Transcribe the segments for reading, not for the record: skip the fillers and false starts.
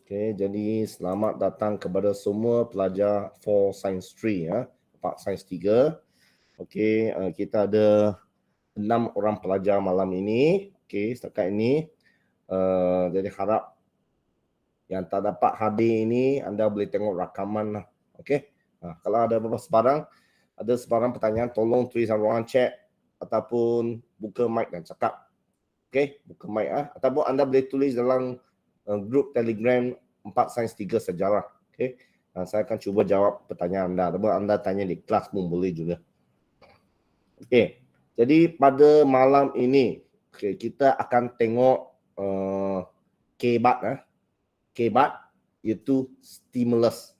Okay, jadi selamat datang kepada semua pelajar 4 Science 3 ya, 4 Science 3. Okay, kita ada 6 orang pelajar malam ini. Okay, setakat ini. Jadi harap yang tak dapat hadir ini anda boleh tengok rakaman lah. Okay, kalau ada beberapa sebarang pertanyaan, tolong tulis dalam ruangan chat ataupun buka mic dan cakap. Okay, buka mic ataupun anda boleh tulis dalam grup Telegram 4 Sains 3 Sejarah. Okay. Saya akan cuba jawab pertanyaan anda. Ataupun anda tanya di kelas pun boleh juga. Okay. Jadi pada malam ini, kita akan tengok kebat. Kebat iaitu stimulus.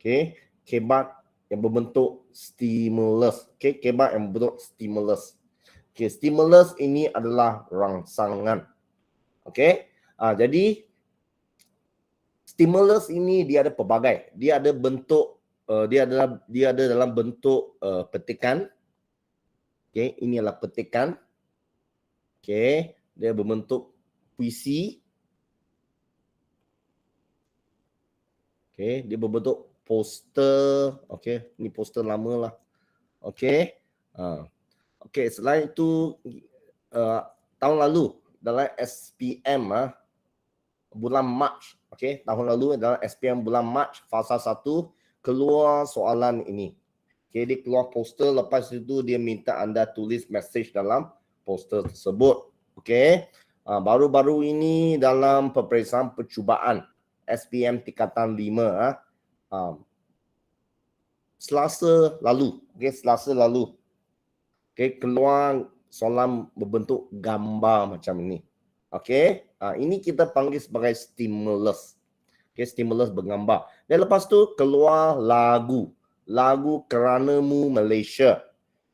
Okay. Kebat yang berbentuk stimulus. Okay. Kebat yang berbentuk stimulus. Okay. Stimulus ini adalah rangsangan. Okay. Jadi stimulus ini dia ada pelbagai. Dia ada bentuk dia ada dalam bentuk petikan. Okey, ini adalah petikan. Okey, dia berbentuk puisi. Okey, dia berbentuk poster. Okey, ini poster lama lah. Okey. Okey, selain itu tahun lalu dalam SPM bulan Mac, okey, tahun lalu dalam SPM bulan Mac fasa 1 keluar soalan ini. Okey, dia keluar poster, lepas itu dia minta anda tulis message dalam poster tersebut. Okey. Baru-baru ini dalam peperiksaan percubaan SPM tingkatan 5 Selasa lalu, okey, keluar soalan berbentuk gambar macam ini. Okey, ini kita panggil sebagai stimulus. Okey, stimulus bergambar. Dan lepas tu keluar lagu Keranamu Malaysia.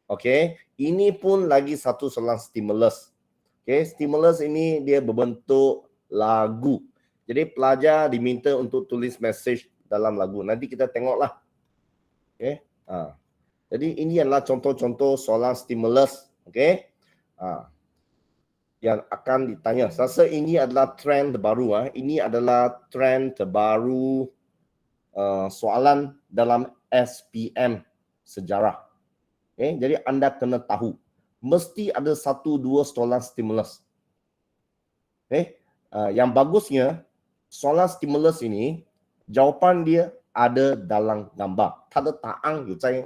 Okey, ini pun lagi satu soalan stimulus. Okey, stimulus ini dia berbentuk lagu. Jadi pelajar diminta untuk tulis message dalam lagu. Nanti kita tengoklah. Okey. Jadi ini adalah contoh-contoh soalan stimulus. Okey. Yang akan ditanya. Saya rasa ini adalah trend terbaru. Ini adalah trend terbaru soalan dalam SPM sejarah. Okay? Jadi anda kena tahu. Mesti ada 1-2 soalan stimulus. Okay? Yang bagusnya, soalan stimulus ini, jawapan dia ada dalam gambar. 它的答案有在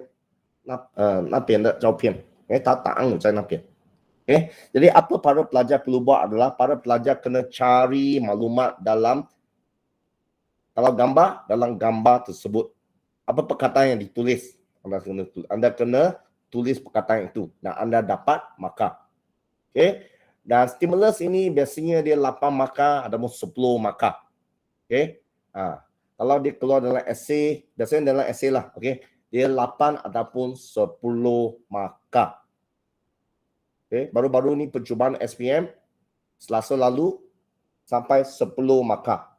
那边的照片。它答案有在那边。Okay. Jadi apa para pelajar perlu buat adalah para pelajar kena cari maklumat dalam dalam gambar tersebut. Apa perkataan yang ditulis? Anda kena tulis perkataan itu. Dan anda dapat markah. Okay. Dan stimulus ini biasanya dia 8 markah ataupun 10 markah. Okay. Kalau dia keluar dalam esei, biasanya dalam esei lah. Okay. Dia 8 ataupun 10 markah. Okay. Baru-baru ni percubaan SPM Selasa lalu sampai 10 markah.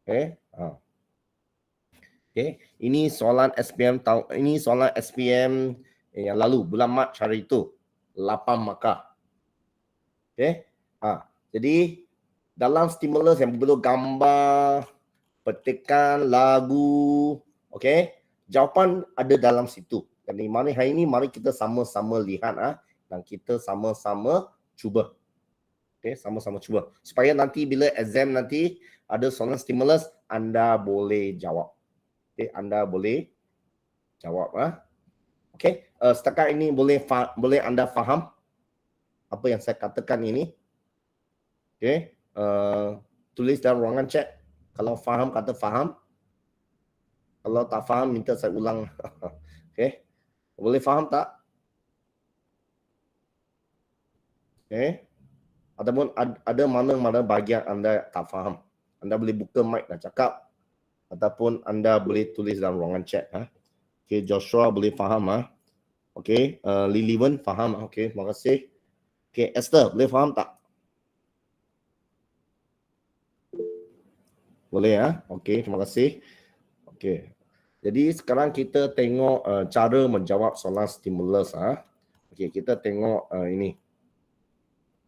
Okay. Okay. Ini soalan SPM yang lalu bulan Mac hari itu 8 markah. Okay. Jadi dalam stimulus yang berbentuk gambar, petikan, lagu, okay, jawapan ada dalam situ. Jadi hari ini mari kita sama-sama lihat dan kita sama-sama cuba. Okay, sama-sama cuba. Supaya nanti bila exam nanti ada soalan stimulus, anda boleh jawab. Okay, anda boleh jawab. Okay, setakat ini boleh anda faham apa yang saya katakan ini? Okay, tulis dalam ruangan chat. Kalau faham, kata faham. Kalau tak faham, minta saya ulang. Okay, boleh faham tak? Okay. Ataupun ada mana-mana bahagian anda tak faham. Anda boleh buka mic dan cakap. Ataupun anda boleh tulis dalam ruangan chat. Okay, Joshua boleh faham. Okay, Liliwan faham. Okay, terima kasih. Okay, Esther boleh faham tak? Boleh Okay, terima kasih. Okay. Jadi sekarang kita tengok cara menjawab soalan stimulus. Okay, kita tengok ini.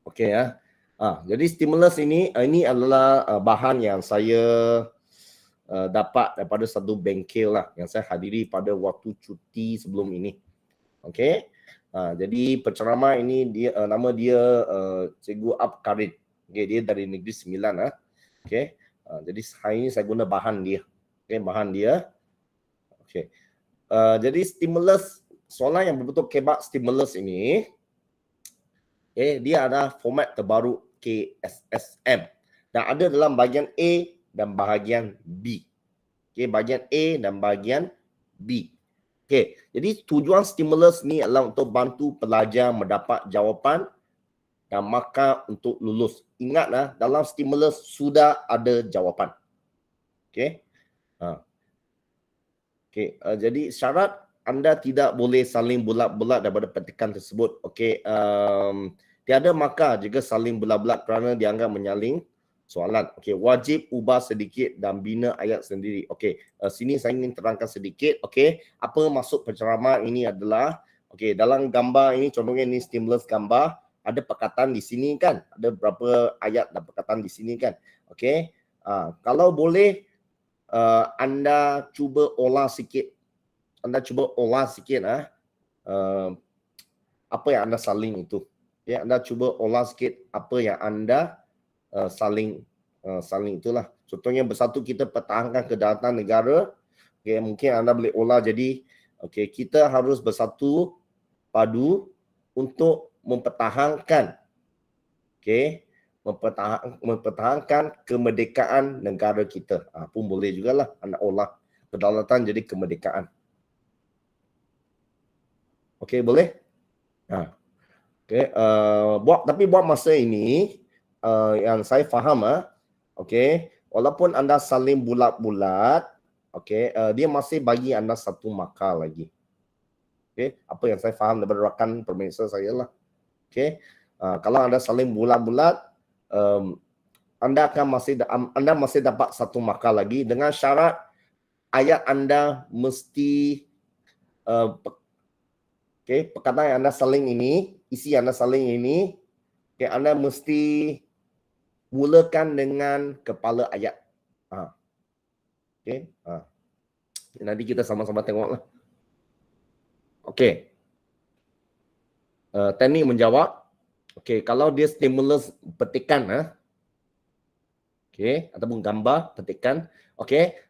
Okay Jadi stimulus ini adalah bahan yang saya dapat daripada satu bengkel lah yang saya hadiri pada waktu cuti sebelum ini. Okey. Jadi penceramah ini dia nama dia Cikgu Ab Karin. Okey, dia dari Negeri Sembilan Okey. Jadi hari ini saya guna bahan dia. Okey, bahan dia. Okey. Jadi stimulus, soalan yang berbentuk kebak stimulus ini, dia ada format terbaru KSSM dan ada dalam bahagian A dan bahagian B. Okey, bahagian A dan bahagian B. Okey, jadi tujuan stimulus ni adalah untuk bantu pelajar mendapat jawapan dan markah untuk lulus. Ingatlah, dalam stimulus sudah ada jawapan. Okey. Okey, jadi syarat anda tidak boleh saling bulat-bulat daripada petikan tersebut. Okey, tiada markah jika saling bulat-bulat kerana dianggap menyaling soalan. Okey, wajib ubah sedikit dan bina ayat sendiri. Okey, sini saya ingin terangkan sedikit. Okey, apa maksud penceramah ini adalah, okey, dalam gambar ini, contohnya ini stimulus gambar, ada perkataan di sini kan, ada berapa ayat dan perkataan di sini kan. Okey, kalau boleh anda cuba olah sikit. Apa yang anda saling itu. Ya, anda cuba olah sikit apa yang anda saling itulah. Contohnya bersatu kita pertahankan kedaulatan negara. Okay, mungkin anda boleh olah jadi kita harus bersatu padu untuk mempertahankan mempertahankan kemerdekaan negara kita. Pun boleh jugalah anda olah kedaulatan jadi kemerdekaan. Okey, boleh? Okey, buat masa ini yang saya faham okey, walaupun anda saling bulat-bulat, okey, dia masih bagi anda satu markah lagi. Okey, apa yang saya faham daripada rakan pemirsa saya lah. Okey, kalau anda saling bulat-bulat, anda masih dapat satu markah lagi dengan syarat ayat anda mesti perkataan yang anda saling ini, isi anda saling ini, anda mesti mulakan dengan kepala ayat. Nanti kita sama-sama tengoklah. Okey. Teknik menjawab. Okey, kalau dia stimulus petikan ataupun gambar petikan,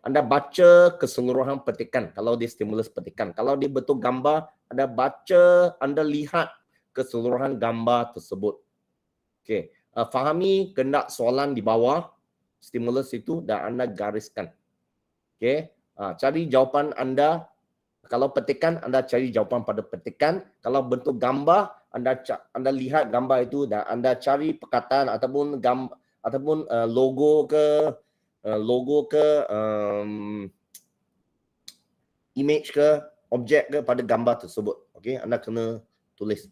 anda baca keseluruhan petikan kalau dia stimulus petikan. Kalau dia bentuk gambar, anda baca, anda lihat keseluruhan gambar tersebut. Fahami kehendak soalan di bawah stimulus itu dan anda gariskan. Cari jawapan anda. Kalau petikan, anda cari jawapan pada petikan. Kalau bentuk gambar, anda lihat gambar itu dan anda cari perkataan ataupun logo ke image ke objek ke pada gambar tersebut. Anda kena tulis.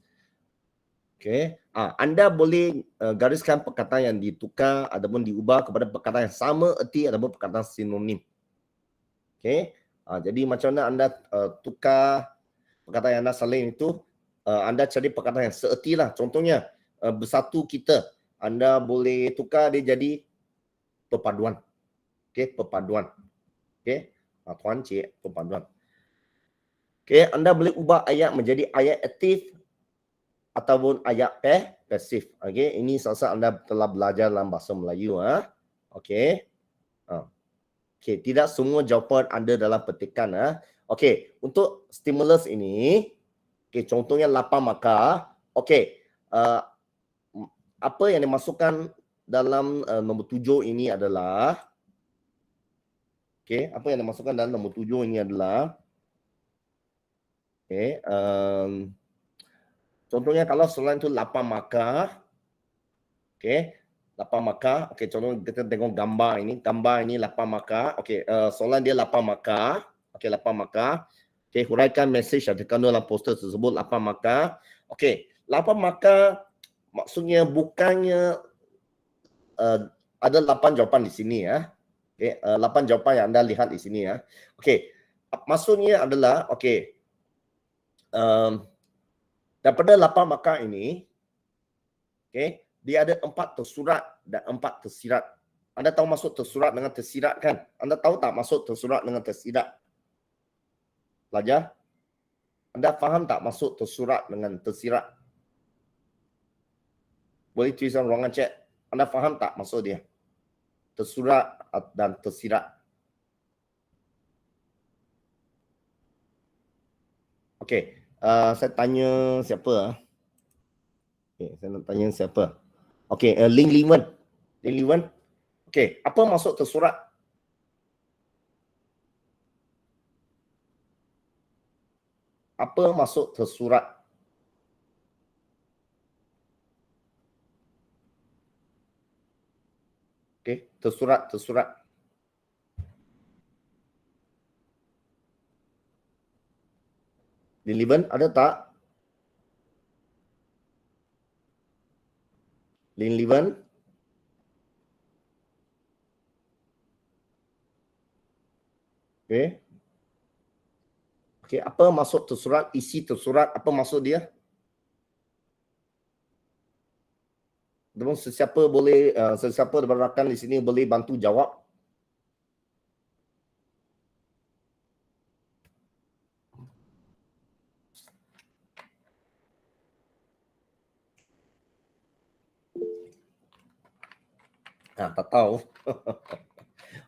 Anda boleh gariskan perkataan yang ditukar ataupun diubah kepada perkataan yang sama erti ataupun perkataan sinonim. Jadi macam mana anda tukar perkataan yang anda saling itu, anda cari perkataan yang seerti lah. Contohnya bersatu kita, anda boleh tukar dia jadi perpaduan. Perpaduan. Tuan cik, perpaduan. Anda boleh ubah ayat menjadi ayat aktif ataupun ayat pasif. Ini sahaja anda telah belajar dalam bahasa Melayu. Tidak semua jawapan ada dalam petikan. Untuk stimulus ini, contohnya 8 markah. Apa yang dimasukkan dalam nombor 7 ini adalah apa yang dimasukkan dalam nombor 7 ini adalah contohnya kalau soalan itu 8 markah. 8 markah. Contoh kita tengok gambar ini. Gambar ini 8 markah. Soalan dia 8 markah. 8 markah. Huraikan mesej yang terkandung dalam poster tersebut 8 markah. 8 markah maksudnya bukannya ada 8 jawapan di sini 8 jawapan yang anda lihat di sini maksudnya adalah daripada 8 markah ini dia ada 4 tersurat dan 4 tersirat. Anda tahu maksud tersurat dengan tersirat kan? Anda tahu tak maksud tersurat dengan tersirat? Pelajar? Anda faham tak maksud tersurat dengan tersirat? Boleh tulisan ruangan chat. Anda faham tak maksud dia? Tersurat dan tersirat. Okey, saya tanya siapa? Okey, saya nak tanya siapa? Okey, Ling Liwen. Ling Liwen. Okey, apa maksud tersurat? Apa maksud tersurat? Okey, tersurat. Ling Liwen ada tak? Ling Liwen. Okey. Okey, apa maksud tersurat? Isi tersurat, apa maksud dia? Teman sesiapa boleh, sesiapa daripada rakan di sini boleh bantu jawab? Tak tahu.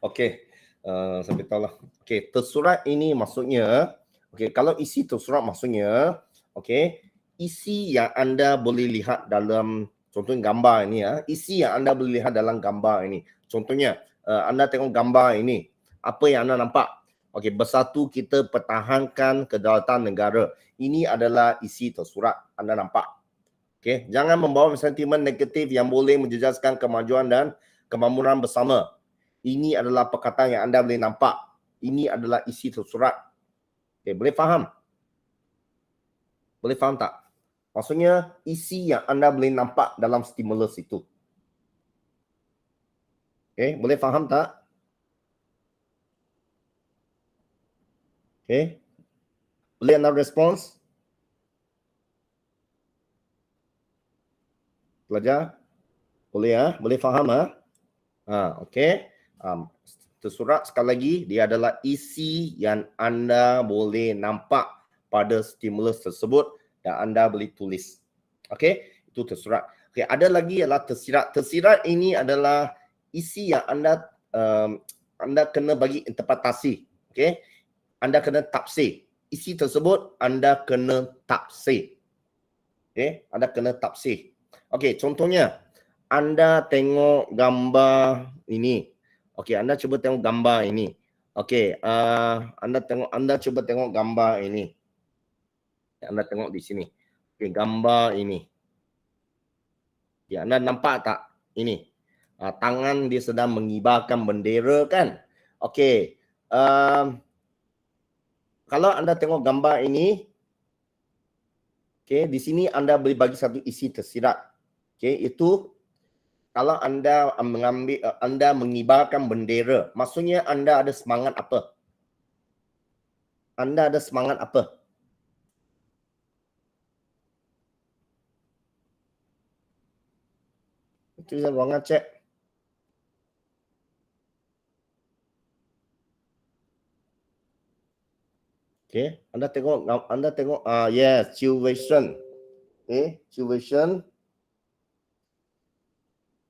Okey, saya beritahu lah. Okey, tersurat ini maksudnya, okey, kalau isi tersurat maksudnya, okey, isi yang anda boleh lihat dalam, contohnya gambar ini ya, isi yang anda boleh lihat dalam gambar ini. Contohnya, anda tengok gambar ini, apa yang anda nampak? Okey, bersatu kita pertahankan kedaulatan negara. Ini adalah isi tersurat anda nampak. Okey, jangan membawa sentimen negatif yang boleh menjejaskan kemajuan dan kemakmuran bersama. Ini adalah perkataan yang anda boleh nampak. Ini adalah isi tersurat. Okay, boleh faham? Boleh faham tak? Maksudnya isi yang anda boleh nampak dalam stimulus itu. Okay, boleh faham tak? Okay. Boleh anda respons? Pelajar? Boleh ya? Boleh faham ya? Okay. Tersurat sekali lagi, dia adalah isi yang anda boleh nampak pada stimulus tersebut dan anda boleh tulis. Okey, itu tersurat. Okey, ada lagi ialah tersirat. Tersirat ini adalah isi yang anda kena bagi interpretasi. Okey, anda kena tafsir. Isi tersebut anda kena tafsir. Okey, anda kena tafsir. Okey, contohnya anda tengok gambar ini. Okey, anda cuba tengok gambar ini. Okey, anda cuba tengok gambar ini. Anda tengok di sini. Okey, gambar ini. Ya, anda nampak tak ini? Tangan dia sedang mengibarkan bendera kan? Okey. Kalau anda tengok gambar ini, okey, di sini anda boleh bagi satu isi tersirat. Okey, itu kalau anda anda mengibarkan bendera, maksudnya anda ada semangat apa? Anda ada semangat apa? Itu saya ruangan cek. Okey, anda tengok yes, Chilvation. Okey, Chilvation.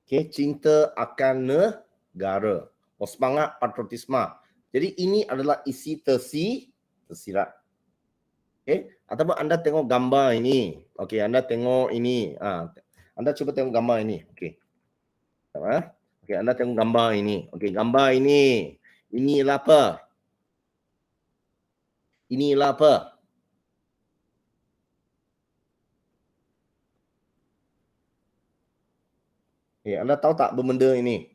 Okey, cinta akan negara. Semangat patriotisme. Jadi ini adalah isi tersirat. Okey, ataupun anda tengok gambar ini. Okey, anda tengok ini. Anda cuba tengok gambar ini. Okey. Okey, anda tengok gambar ini. Okey, gambar ini. Inilah apa? Inilah apa? Anda tahu tak benda ini?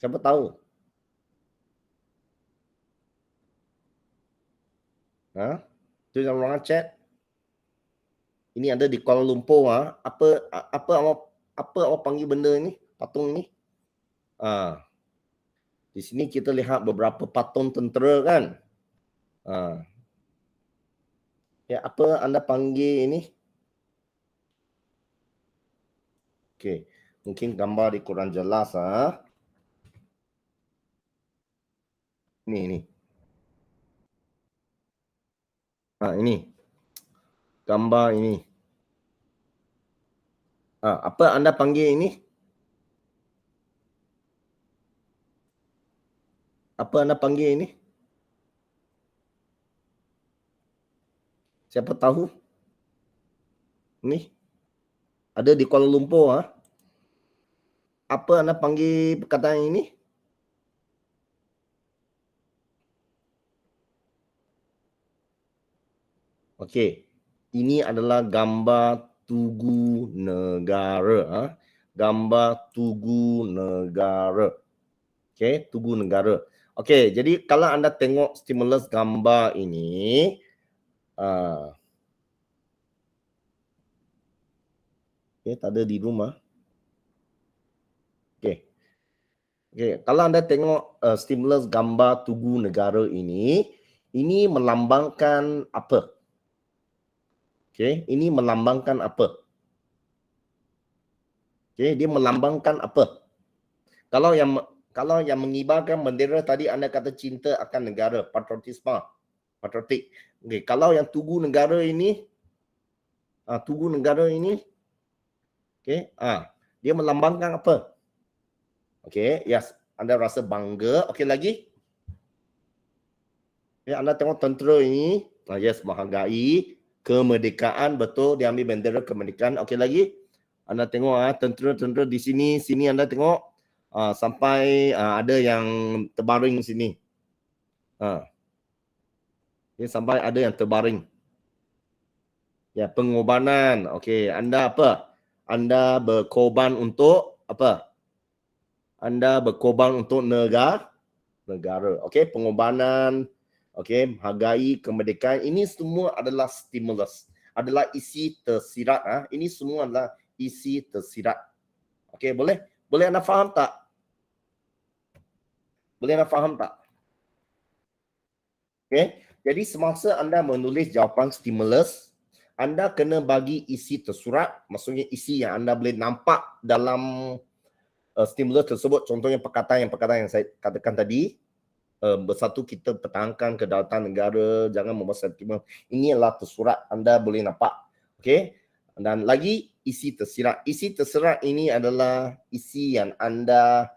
Siapa tahu? Itu dalam ruangan chat. Ini ada di Kuala Lumpur. Apa awak panggil benda ini? Patung ini? Di sini kita lihat beberapa patung tentera kan? Ya, apa anda panggil ini? Okey. Mungkin gambar dia kurang jelas ah. Ni. Ini. Gambar ini. Apa anda panggil ini? Apa anda panggil ini? Siapa tahu? Ni. Ada di Kuala Lumpur ah. Apa anda panggil perkataan ini? Okey. Ini adalah gambar Tugu Negara. Gambar Tugu Negara. Okey, Tugu Negara. Okey, jadi kalau anda tengok stimulus gambar ini, tak ada di rumah. Okey. Kalau anda tengok stimulus gambar Tugu Negara ini melambangkan apa? Okey, ini melambangkan apa? Okey, dia melambangkan apa? Kalau yang mengibarkan bendera tadi anda kata cinta akan negara, patriotisme, patriotik. Okey, kalau yang Tugu Negara ini, okey, dia melambangkan apa? Okey, yes, anda rasa bangga. Okey, lagi? Anda tengok tentera ini, yes, menghargai kemerdekaan, betul, dia ambil bendera kemerdekaan. Okey, lagi? Anda tengok tentera-tentera di sini anda tengok sampai ada yang terbaring sini. Sampai ada yang terbaring. Ya, pengorbanan. Okey, anda apa? Anda berkorban untuk apa? Anda berkorban untuk negara. Okey, pengorbanan. Okey, menghargai kemerdekaan. Ini semua adalah stimulus. Adalah isi tersirat. Ini semua adalah isi tersirat. Okey, boleh? Boleh anda faham tak? Boleh anda faham tak? Okey, jadi semasa anda menulis jawapan stimulus, anda kena bagi isi tersurat, maksudnya isi yang anda boleh nampak dalam stimulus tersebut. Contohnya perkataan yang saya katakan tadi, bersatu kita pertahankan kedaulatan negara, jangan membuat sentimen. Ini adalah tersurat, anda boleh nampak. Okey, dan lagi isi tersirat. Isi tersirat ini adalah isi yang anda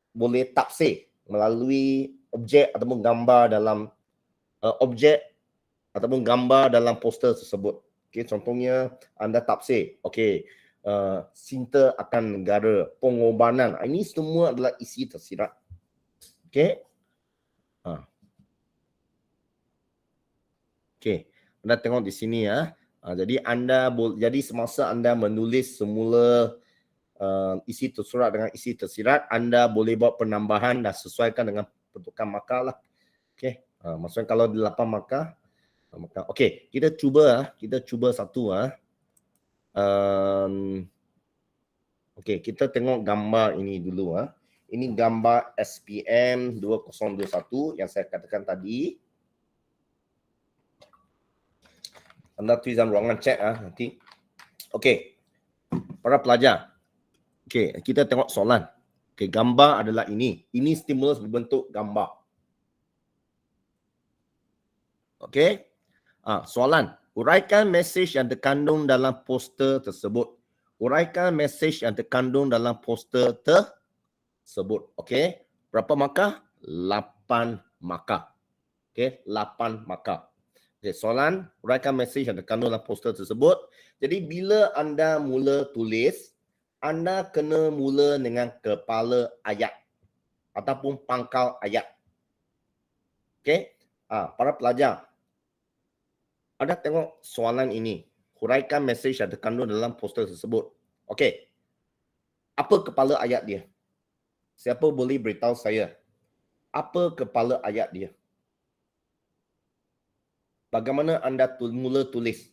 boleh tafsir melalui objek ataupun gambar dalam objek ataupun gambar dalam poster tersebut. Okey, contohnya anda tafsir, okey, cinta akan negara, pengorbanan. Ini semua adalah isi tersirat. Okey. Okey, anda tengok di sini ya. Jadi jadi semasa anda menulis semula isi tersurat dengan isi tersirat, anda boleh buat penambahan dan sesuaikan dengan peruntukan markah lah. Okey, maksudnya kalau di 8 markah. Okey, kita cuba satu. Okey, kita tengok gambar ini dulu. Ini gambar SPM 2021 yang saya katakan tadi. Anda tulis dalam ruangan chat nanti. Okey, para pelajar. Okey, kita tengok soalan. Okey, gambar adalah ini. Ini stimulus berbentuk gambar. Okey. Soalan. Uraikan mesej yang terkandung dalam poster tersebut. Uraikan mesej yang terkandung dalam poster tersebut. Okey. Berapa markah? 8 markah. Okey, 8 markah. Okey, soalan. Uraikan mesej yang terkandung dalam poster tersebut. Jadi bila anda mula tulis, anda kena mula dengan kepala ayat ataupun pangkal ayat. Okey. Para pelajar, anda tengok soalan ini. Huraikan mesej yang terkandung dalam poster tersebut. Okey. Apa kepala ayat dia? Siapa boleh beritahu saya? Apa kepala ayat dia? Bagaimana anda mula tulis?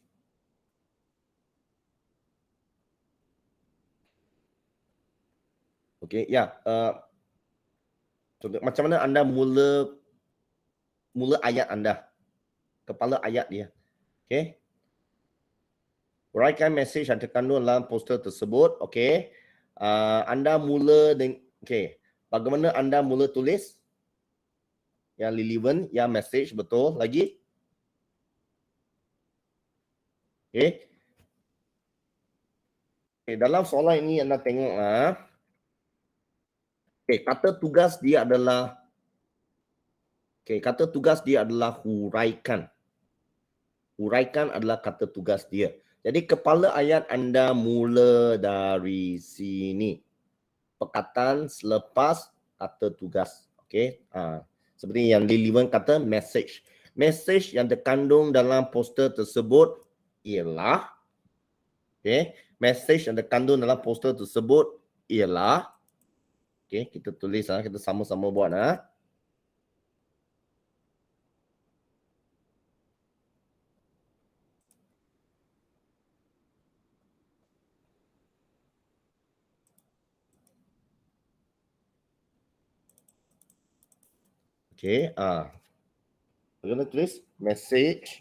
Okey, ya. Macam mana anda mula ayat anda? Kepala ayat dia. Okey. Huraikan mesej yang terkandung dalam poster tersebut. Okey. Anda mula dengan okey. Bagaimana anda mula tulis? Yang relevant, yang message, betul. Lagi? Okey. Okay, dalam soalan ini anda tengok kata tugas dia adalah kata tugas dia adalah huraikan. Huraikan adalah kata tugas dia. Jadi kepala ayat anda mula dari sini. Perkataan selepas kata tugas. Okey. Seperti yang Liliwan kata message. Message yang terkandung dalam poster tersebut ialah message yang terkandung dalam poster tersebut ialah kita tulis kita sama-sama buat We're gonna tulis message.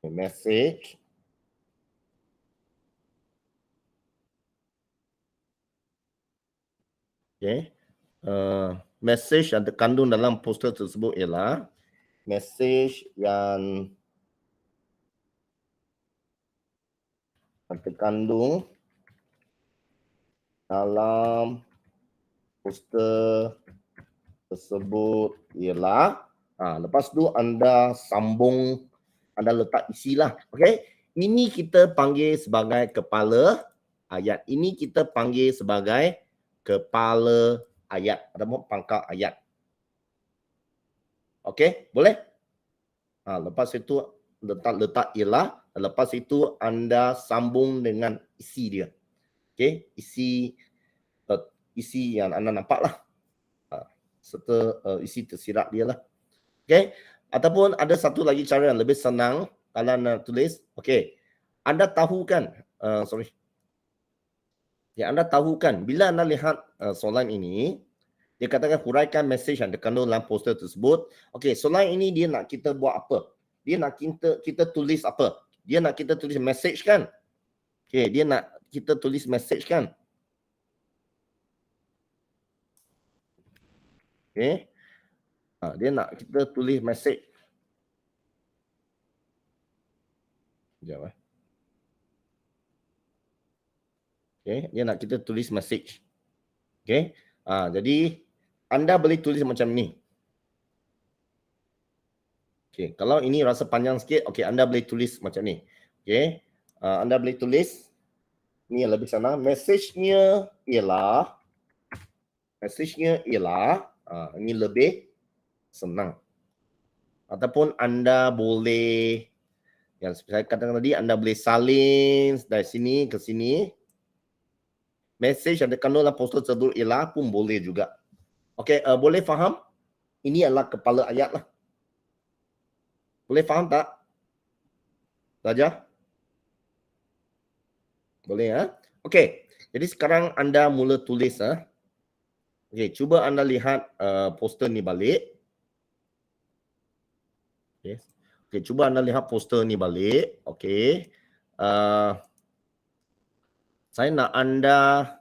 Message. Message yang terkandung dalam poster tersebut ialah message yang terkandung dalam poster tersebut ialah lepas tu anda sambung, anda letak isilah. Okey, ini kita panggil sebagai kepala ayat. Ini kita panggil sebagai kepala ayat ataupun pangkal ayat. Okey, boleh? Lepas itu letak ialah, lepas itu anda sambung dengan isi dia. Okey, isi yang anda nampak lah. Serta isi tersirat dia lah. Okey, ataupun ada satu lagi cara yang lebih senang kalau anda tulis. Okey, anda tahu kan, anda tahu kan bila anda lihat soalan ini, dia katakan huraikan mesej yang terkandung dalam poster tersebut. Okey, soalan ini dia nak kita buat apa? Dia nak kita tulis apa? Dia nak kita tulis mesej kan? Okey, dia nak kita tulis mesej kan? Okey. Dia nak kita tulis mesej. Sekejap Okey, dia nak kita tulis mesej. Okey. Jadi anda boleh tulis macam ni. Okey, kalau ini rasa panjang sikit, okey, anda boleh tulis macam ni. Okey. Anda boleh tulis ni yang lebih senang. Mesejnya ialah ini lebih senang. Ataupun anda boleh yang saya katakan tadi, anda boleh salin dari sini ke sini. Mesej yang terkandung dalam poster tersebut ialah pun boleh juga. Okey, boleh faham? Ini adalah kepala ayat lah. Boleh faham tak? Saja? Boleh Okey. Jadi sekarang anda mula tulis Okey, cuba anda lihat poster ni balik. Okey, cuba anda lihat poster ni balik. Okey. Saya nak anda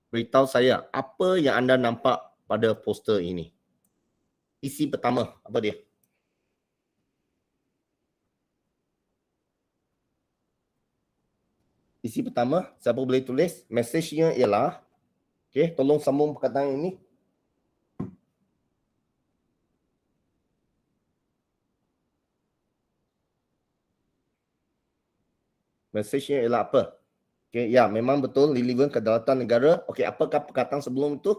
beritahu saya apa yang anda nampak pada poster ini. Isi pertama, apa dia? Isi pertama, siapa boleh tulis? Mesejnya ialah, okey, tolong sambung perkataan ini. Mesejnya ialah apa? Okey, ya, memang betul, relevant kedaulatan negara. Okey, apakah perkataan sebelum itu?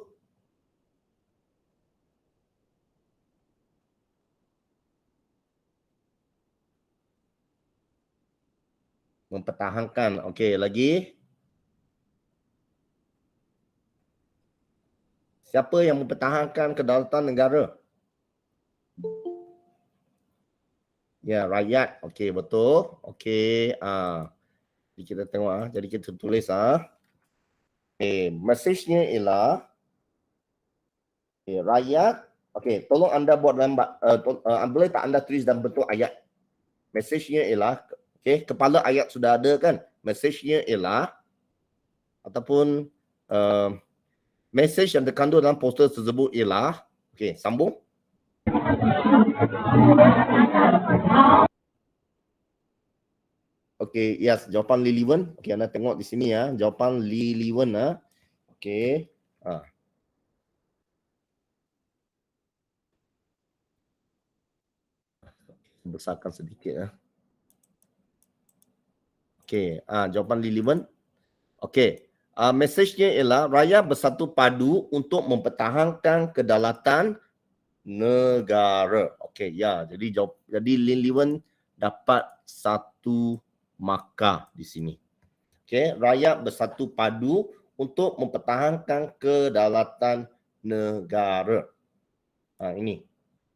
Mempertahankan. Okey, lagi? Siapa yang mempertahankan kedaulatan negara? Ya, rakyat. Okey, betul. Okey, jadi kita tengok jadi kita tulis Okey, mesejnya ialah rakyat. Okey, tolong anda buat dalam boleh tak anda tulis dalam bentuk ayat. Mesejnya ialah Okay, kepala ayat sudah ada kan? Mesejnya ialah ataupun mesej yang terkandung dalam poster tersebut ialah, okay, sambung. Okay, yes, jawapan Lee Li Wen. Okay, anda tengok di sini ya, jawapan Lee Li Wen. Okay. Besarkan sedikit ya. Okay, jawapan Lee Li Wen. Okay, mesejnya ialah rakyat bersatu padu untuk mempertahankan kedaulatan negara. Okay, ya. Jadi Lee Li Wen dapat 1 markah di sini. Okay, rakyat bersatu padu untuk mempertahankan kedaulatan negara. Ini.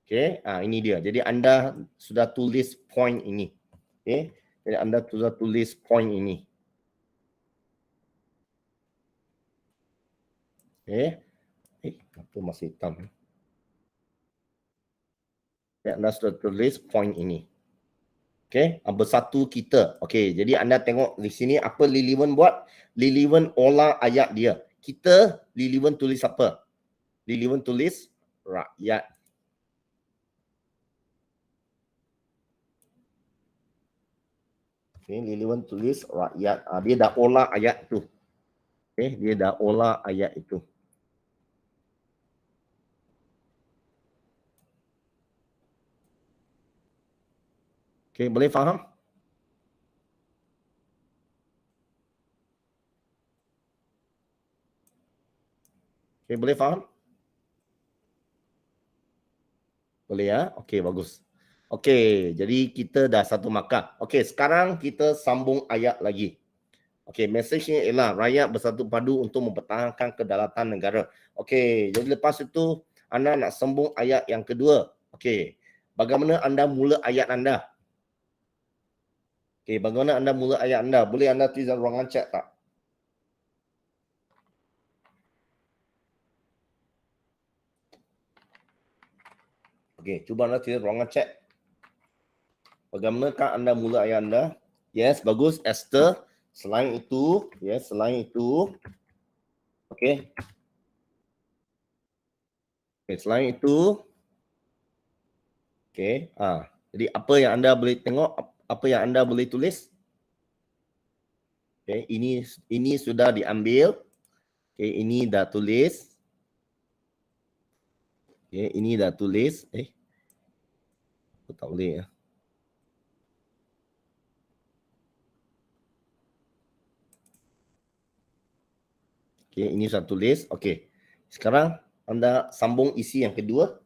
Okay, ini dia. Jadi anda sudah tulis point ini. Okay, jadi anda sudah tulis point ini. Okay. Apa masih hitam? Ya, anda sudah tulis point ini. Okay, bersatu kita. Okay, jadi anda tengok di sini apa Lee Li Wen buat. Lee Li Wen olah ayat dia. Kita, Lee Li Wen tulis apa? Lee Li Wen tulis rakyat. Okay, Lee Li Wen tulis rakyat. Dia dah olah ayat tu. Okay, dia dah olah ayat itu. Okay, boleh faham? Okay, boleh faham? Boleh ya? Okay, bagus. Okay, jadi kita dah 1 markah. Okay, sekarang kita sambung ayat lagi. Okay, mesejnya ialah rakyat bersatu padu untuk mempertahankan kedaulatan negara. Okay, jadi lepas itu anda nak sambung ayat yang kedua. Okay, bagaimana anda mula ayat anda? Okay, bagaimana anda mula ayat anda? Boleh anda tulis dalam ruangan chat tak? Okay, cuba anda tulis ruangan chat. Bagaimanakah anda mula ayat anda? Yes, bagus. Esther. Selain itu, yes, selain itu. Okay. Okay, selain itu. Okay. Jadi apa yang anda boleh tengok? Apa yang anda boleh tulis? Okay, ini sudah diambil. Okay, ini dah tulis. Okay, ini dah tulis. Aku tak boleh ya. Okay, ini sudah tulis. Okay, sekarang anda sambung isi yang kedua.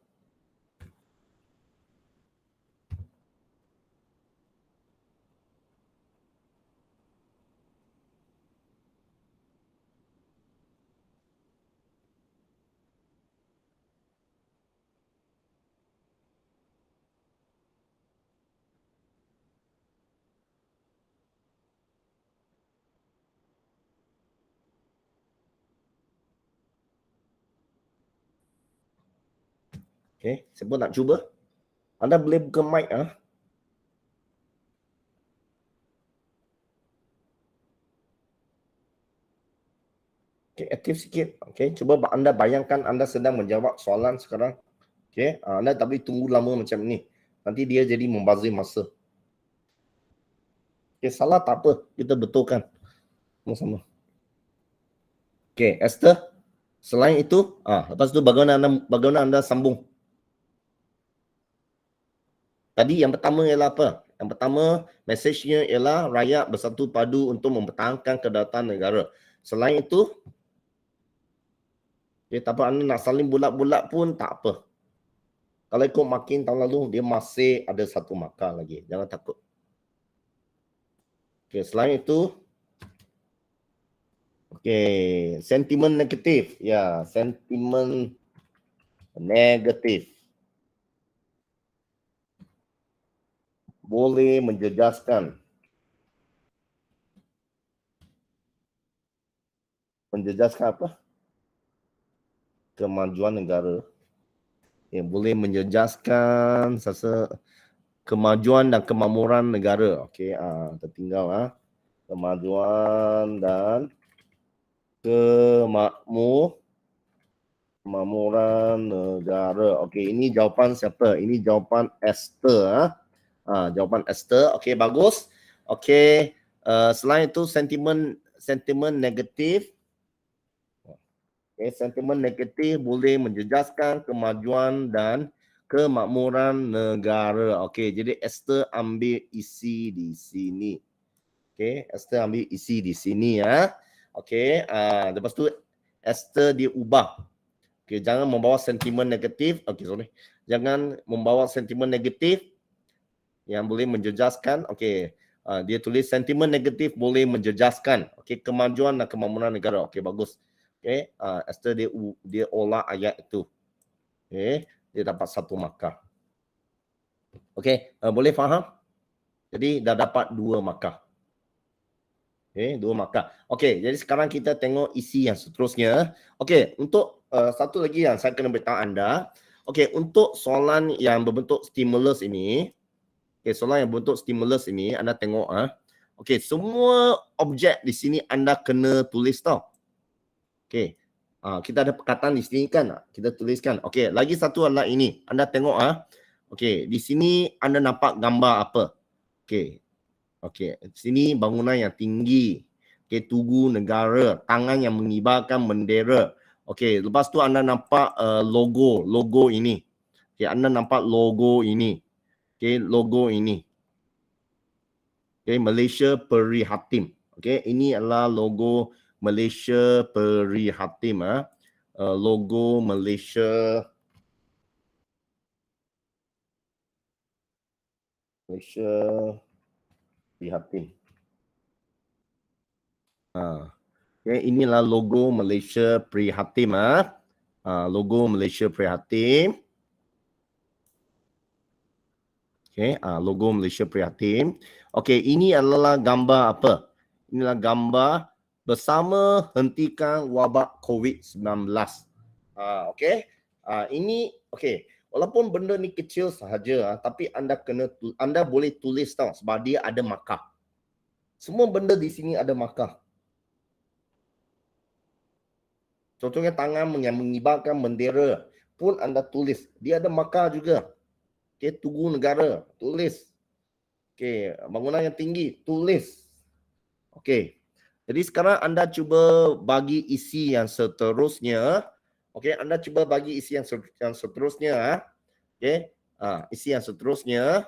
Okay, siapa nak cuba? Anda boleh buka mic Okay, aktif sikit. Okay, cuba anda bayangkan anda sedang menjawab soalan sekarang. Okay, anda tak boleh tunggu lama macam ni. Nanti dia jadi membazir masa. Okay, salah tak apa. Kita betulkan. Sama-sama. Okay, Esther. Selain itu, lepas itu bagaimana anda sambung? Tadi yang pertama ialah apa? Yang pertama, mesejnya ialah rakyat bersatu padu untuk mempertahankan kedaulatan negara. Selain itu, tak apa, anda nak saling bulat-bulat pun tak apa. Kalau ikut makin tahun lalu, dia masih ada 1 markah lagi. Jangan takut. Okay, selain itu, okay, sentimen negatif. Ya, sentimen negatif. Boleh menjejaskan. Menjejaskan apa? Kemajuan negara. Boleh menjejaskan kemajuan dan kemakmuran negara. Okey, tertinggal kemajuan dan kemakmuran negara. Okey, ini jawapan siapa? Ini jawapan Esther. Jawapan Esther. Okey, bagus. Okey, selain itu sentimen negatif. Sentimen negatif boleh menjejaskan kemajuan dan kemakmuran negara. Okey, jadi Esther ambil isi di sini. Okey, Esther ambil isi di sini ya. Okey, lepas tu Esther diubah. Okey, jangan membawa sentimen negatif. Okey, sorry. Jangan membawa sentimen negatif yang boleh menjejaskan. Okey, dia tulis sentimen negatif boleh menjejaskan. Okey, kemajuan dan kemakmuran negara. Okey, bagus. Okey, Esther dia olah ayat itu. Okey, dia dapat 1 markah. Okey, boleh faham? Jadi dah dapat 2 markah. Okey, 2 markah. Okey, jadi sekarang kita tengok isi yang seterusnya. Okey, untuk satu lagi yang saya kena beritahu anda. Okey, untuk soalan yang berbentuk stimulus ini, soalan yang berbentuk stimulus ini, anda tengok okey, semua objek di sini anda kena tulis tau. Okey. Kita ada perkataan di sini kan, kita tuliskan. Okey, lagi satu adalah ini. Anda tengok okey, di sini anda nampak gambar apa? Okey. Okey, sini bangunan yang tinggi. Okey, tugu negara, tangan yang mengibarkan bendera. Okey, lepas tu anda nampak logo ini. Okey, anda nampak logo ini. Okey, logo ini. Okey, Malaysia Perihatim. Okey, ini adalah logo Malaysia Perihatim. Logo Malaysia Perihatim. Okay, inilah logo Malaysia Perihatim. Logo Malaysia Perihatim. Okay, logo Malaysia Perihatim. Okay, ini adalah gambar apa? Inilah gambar bersama hentikan wabak COVID-19. Okay, ini okay. Walaupun benda ni kecil sahaja, tapi anda boleh tulis tau sebab dia ada markah. Semua benda di sini ada markah. Contohnya tangan yang mengibarkan bendera pun anda tulis. Dia ada markah juga. Okay, tugu negara, tulis. Okay, bangunan yang tinggi, tulis. Okay. Jadi sekarang anda cuba bagi isi yang seterusnya. Okay, anda cuba bagi isi yang seterusnya. Okay, isi yang seterusnya.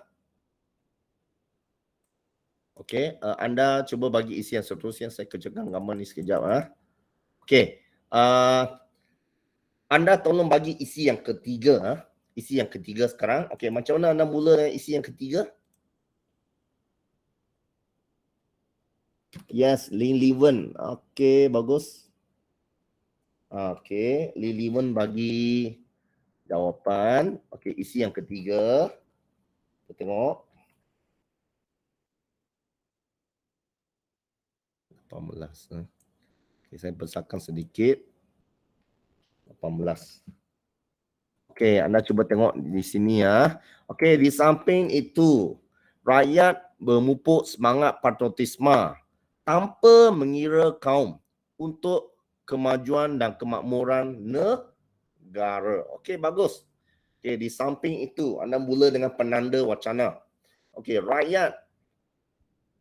Okay, anda cuba bagi isi yang seterusnya. Saya kerjakan gambar ni sekejap. Okay, anda tolong bagi isi yang ketiga. Isi yang ketiga sekarang. Okay, macam mana anda mula dengan isi yang ketiga? Yes, Lin Leven. Okay, bagus. Okay, Lin Leven bagi jawapan. Okay, isi yang ketiga. Kita tengok. 18. Okay, saya besarkan sedikit. 18. Okay, anda cuba tengok di sini ya. Okay, di samping itu, rakyat memupuk semangat patriotisme tanpa mengira kaum untuk kemajuan dan kemakmuran negara. Okey, bagus. Okey, di samping itu anda mula dengan penanda wacana. Okey, rakyat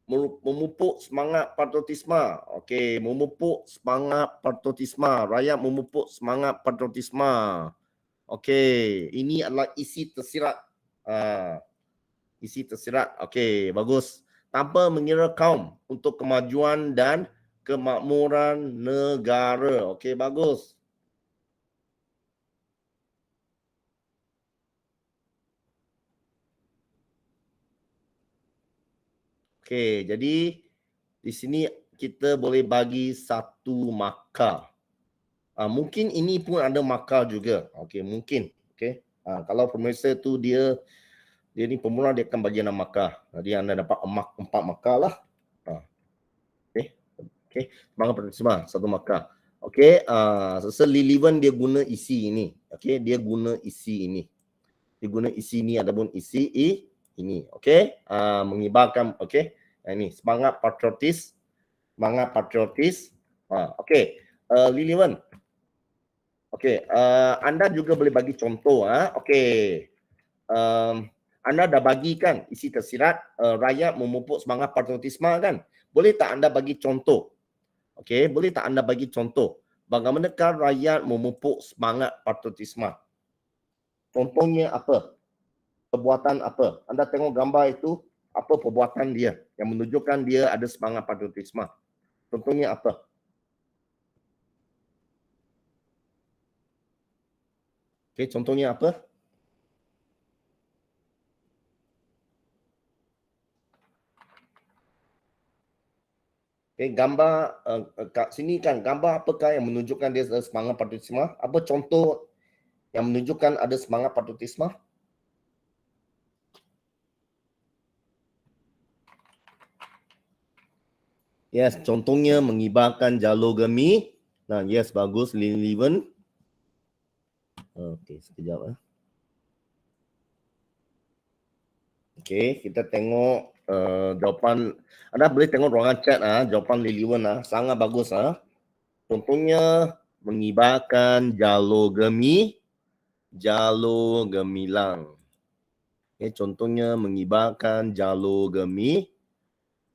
memupuk semangat patriotisme. Okey, memupuk semangat patriotisme. Rakyat memupuk semangat patriotisme. Okey, ini adalah isi tersirat. Isi tersirat. Okey, bagus. Tanpa mengira kaum untuk kemajuan dan kemakmuran negara. Okey, bagus. Okey, jadi di sini kita boleh bagi 1 markah. Mungkin ini pun ada markah juga. Okey, mungkin. Okey. Kalau pemirsa tu dia ni pemula, dia akan bagi 6 markah. Jadi anda dapat 4 markah lah. Okey. Okey, semangat patriotisme 1 markah. Okey, Lin Leven dia guna isi ini. Okey, dia guna isi ini. Dia guna isi ini ataupun isi Ini, okey. Mengibarkan, okey. Ini semangat patriotis. Semangat patriotis. Okey. Liliwan. Okey, anda juga boleh bagi contoh. Okey. Anda dah bagikan isi tersirat rakyat memupuk semangat patriotisme kan? Boleh tak anda bagi contoh? Okey, boleh tak anda bagi contoh? Bagaimanakah rakyat memupuk semangat patriotisme? Contohnya apa? Perbuatan apa? Anda tengok gambar itu, apa perbuatan dia yang menunjukkan dia ada semangat patriotisme? Contohnya apa? Okey, contohnya apa? Okay, gambar kat sini kan, gambar apakah yang menunjukkan dia ada semangat patriotisme? Apa contoh yang menunjukkan ada semangat patriotisme? Yes, contohnya mengibarkan jalur gemi. Nah, yes, bagus, Liliwan. Okey, sekejap. Okey, kita tengok jawapan. Anda boleh tengok ruangan chat jawapan Liliwan sangat bagus Contohnya mengibarkan jalur gemilang. Okay, contohnya mengibarkan jalur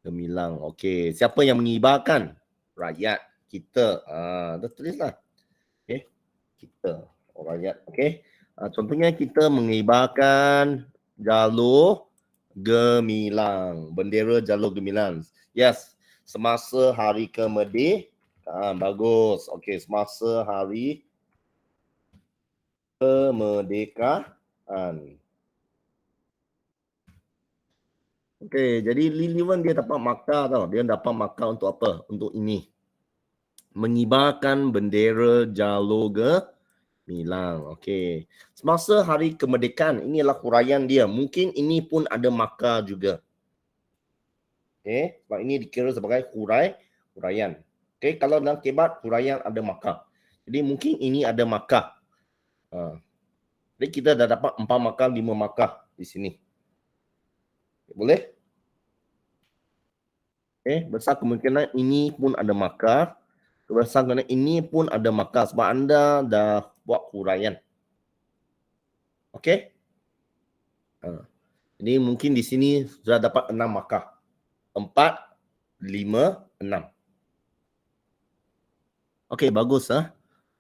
gemilang. Okey, siapa yang mengibarkan? Rakyat kita. Dah tulislah. Okey, kita rakyat. Okey. Contohnya kita mengibarkan jalur gemilang, bendera jalur gemilang. Yes, semasa hari kemerdekaan. Bagus. Okey, semasa hari kemerdekaan. Okey, jadi Liliwan dia dapat markah tau. Dia dapat markah untuk apa? Untuk ini. Mengibarkan bendera jalur gemilang. Okey. Semasa hari kemerdekaan, inilah huraian dia. Mungkin ini pun ada markah juga. Okey, sebab ini dikira sebagai huraian. Okey, kalau dalam kebat huraian ada markah. Jadi mungkin ini ada markah. Jadi kita dah dapat 4 markah, 5 markah di sini. Boleh? Besar kemungkinan ini pun ada markah. Besar kemungkinan ini pun ada markah sebab anda dah buat huraian. Okey? Jadi mungkin di sini sudah dapat 6 markah. 4, 5, 6. Okey, bagus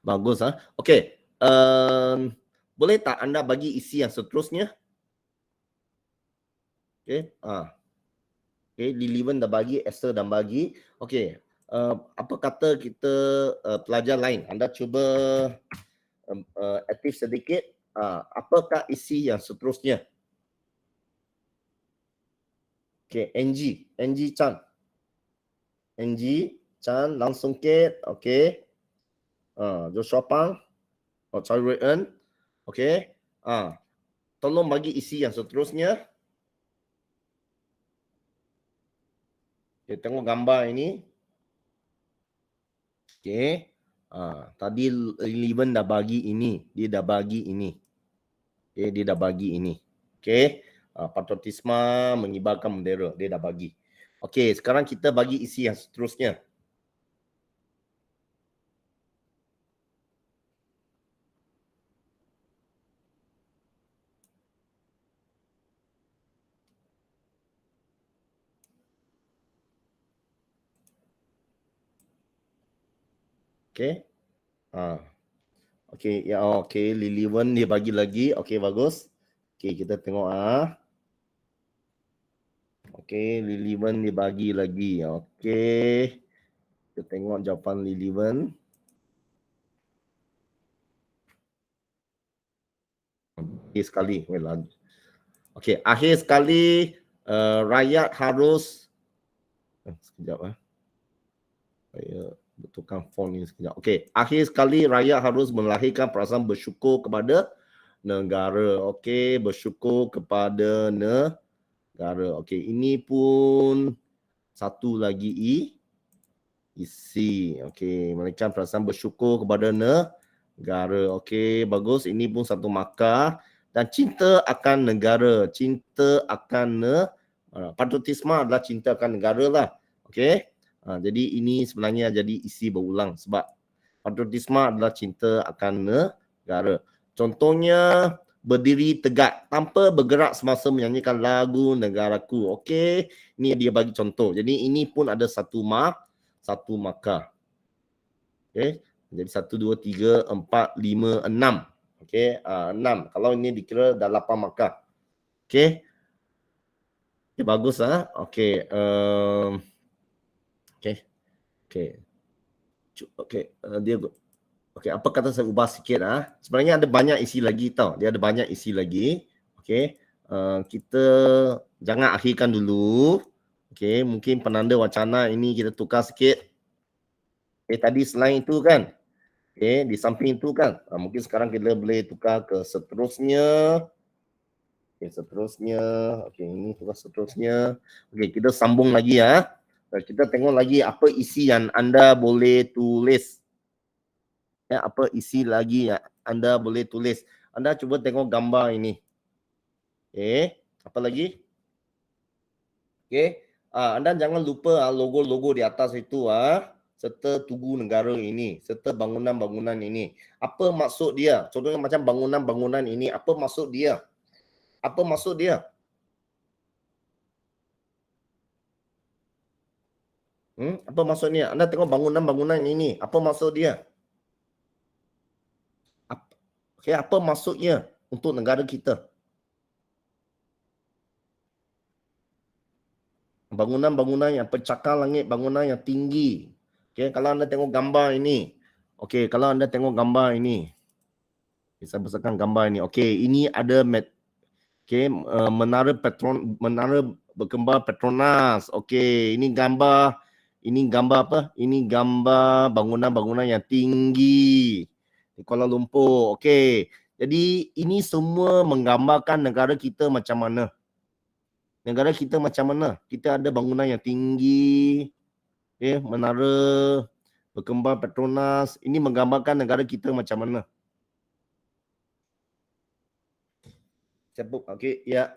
Bagus Okey. Boleh tak anda bagi isi yang seterusnya? Okey. Okey, Liliwan dah bagi, Esther dah bagi. Okey. Apa kata kita pelajar lain? Anda cuba aktif sedikit. Apakah isi yang seterusnya? Okey, NG Chan. NG Chan langsung ke. Okey. Joshua Pang. Choi Rui En. Okey. Tolong bagi isi yang seterusnya. Okay, tengok gambar ini. Okey. Tadi Liliwan dah bagi ini. Dia dah bagi ini. Okey, dia dah bagi ini. Okey. Patriotisme mengibarkan bendera. Dia dah bagi. Okey, sekarang kita bagi isi yang seterusnya. Okey. Okey, ya okey, Liliwan dia bagi lagi. Okey, bagus. Okey, kita tengok Okey, Liliwan dia bagi lagi. Okey. Kita tengok jawapan Liliwan. Akhir sekali. Okey, akhir sekali rakyat harus sekejap saya betulkan font ini sekejap. Okey, akhir sekali rakyat harus melahirkan perasaan bersyukur kepada negara. Okey, bersyukur kepada negara. Okey, ini pun satu lagi isi. Okey, melahirkan perasaan bersyukur kepada negara. Okey, bagus. Ini pun satu markah. dan cinta akan negara. Cinta akan patriotisme adalah cinta akan negara lah. Okey. Jadi ini sebenarnya jadi isi berulang sebab patriotisme adalah cinta akan negara. Contohnya berdiri tegak tanpa bergerak semasa menyanyikan lagu negaraku. Okey, ini dia bagi contoh. Jadi ini pun ada satu markah. Okey, jadi 1 2 3 4 5 6. Okey, 6. Kalau ini dikira dah 8 markah. Okey. Okay, bagus Okey, okey. Okey. Okey, dia okey, apa kata saya ubah sikit Sebenarnya ada banyak isi lagi tau. Dia ada banyak isi lagi. Okey. Kita jangan akhirkan dulu. Okey, mungkin penanda wacana ini kita tukar sikit. Tadi selain itu kan. Okey, di samping itu kan. Mungkin sekarang kita boleh tukar ke seterusnya. Okey, seterusnya. Okey, ini tukar seterusnya. Okey, kita sambung lagi Kita tengok lagi apa isi yang anda boleh tulis. Apa isi lagi yang anda boleh tulis. Anda cuba tengok gambar ini. Okey, apa lagi? Okey. Anda jangan lupa logo-logo di atas itu serta tugu negara ini, serta bangunan-bangunan ini. Apa maksud dia? Contohnya macam bangunan-bangunan ini, apa maksud dia? Apa maksud dia? Apa maksudnya? Anda tengok bangunan-bangunan ini, apa maksud dia? Okey, apa maksudnya untuk negara kita? Bangunan-bangunan yang pencakar langit, bangunan yang tinggi. Okey, kalau anda tengok gambar ini. Okey, kalau anda tengok gambar ini. Saya besarkan gambar ini. Okey, ini ada menara berkembar Petronas. Okey, ini gambar apa? Ini gambar bangunan-bangunan yang tinggi di Kuala Lumpur. Okey. Jadi ini semua menggambarkan negara kita macam mana. Negara kita macam mana? Kita ada bangunan yang tinggi, menara berkembar Petronas. Ini menggambarkan negara kita macam mana. Okey, ya.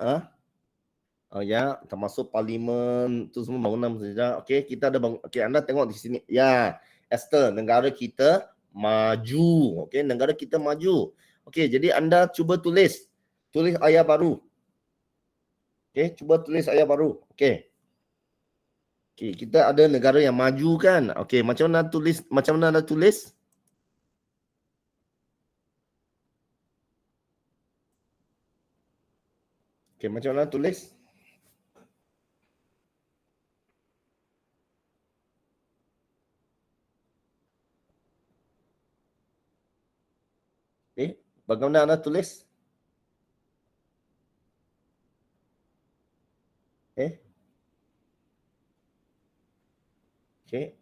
Ya, termasuk parlimen tu semua bangunan saja. Okey, kita ada okey, anda tengok di sini. Ya, Esther, negara kita maju. Okey, negara kita maju. Okey, jadi anda cuba tulis ayat baru. Okey, cuba tulis ayat baru. Okey. Okey, kita ada negara yang maju kan? Okey, macam mana tulis? Macam mana anda tulis? Okey, macam mana tulis? Bagaimana anda tulis? Okey,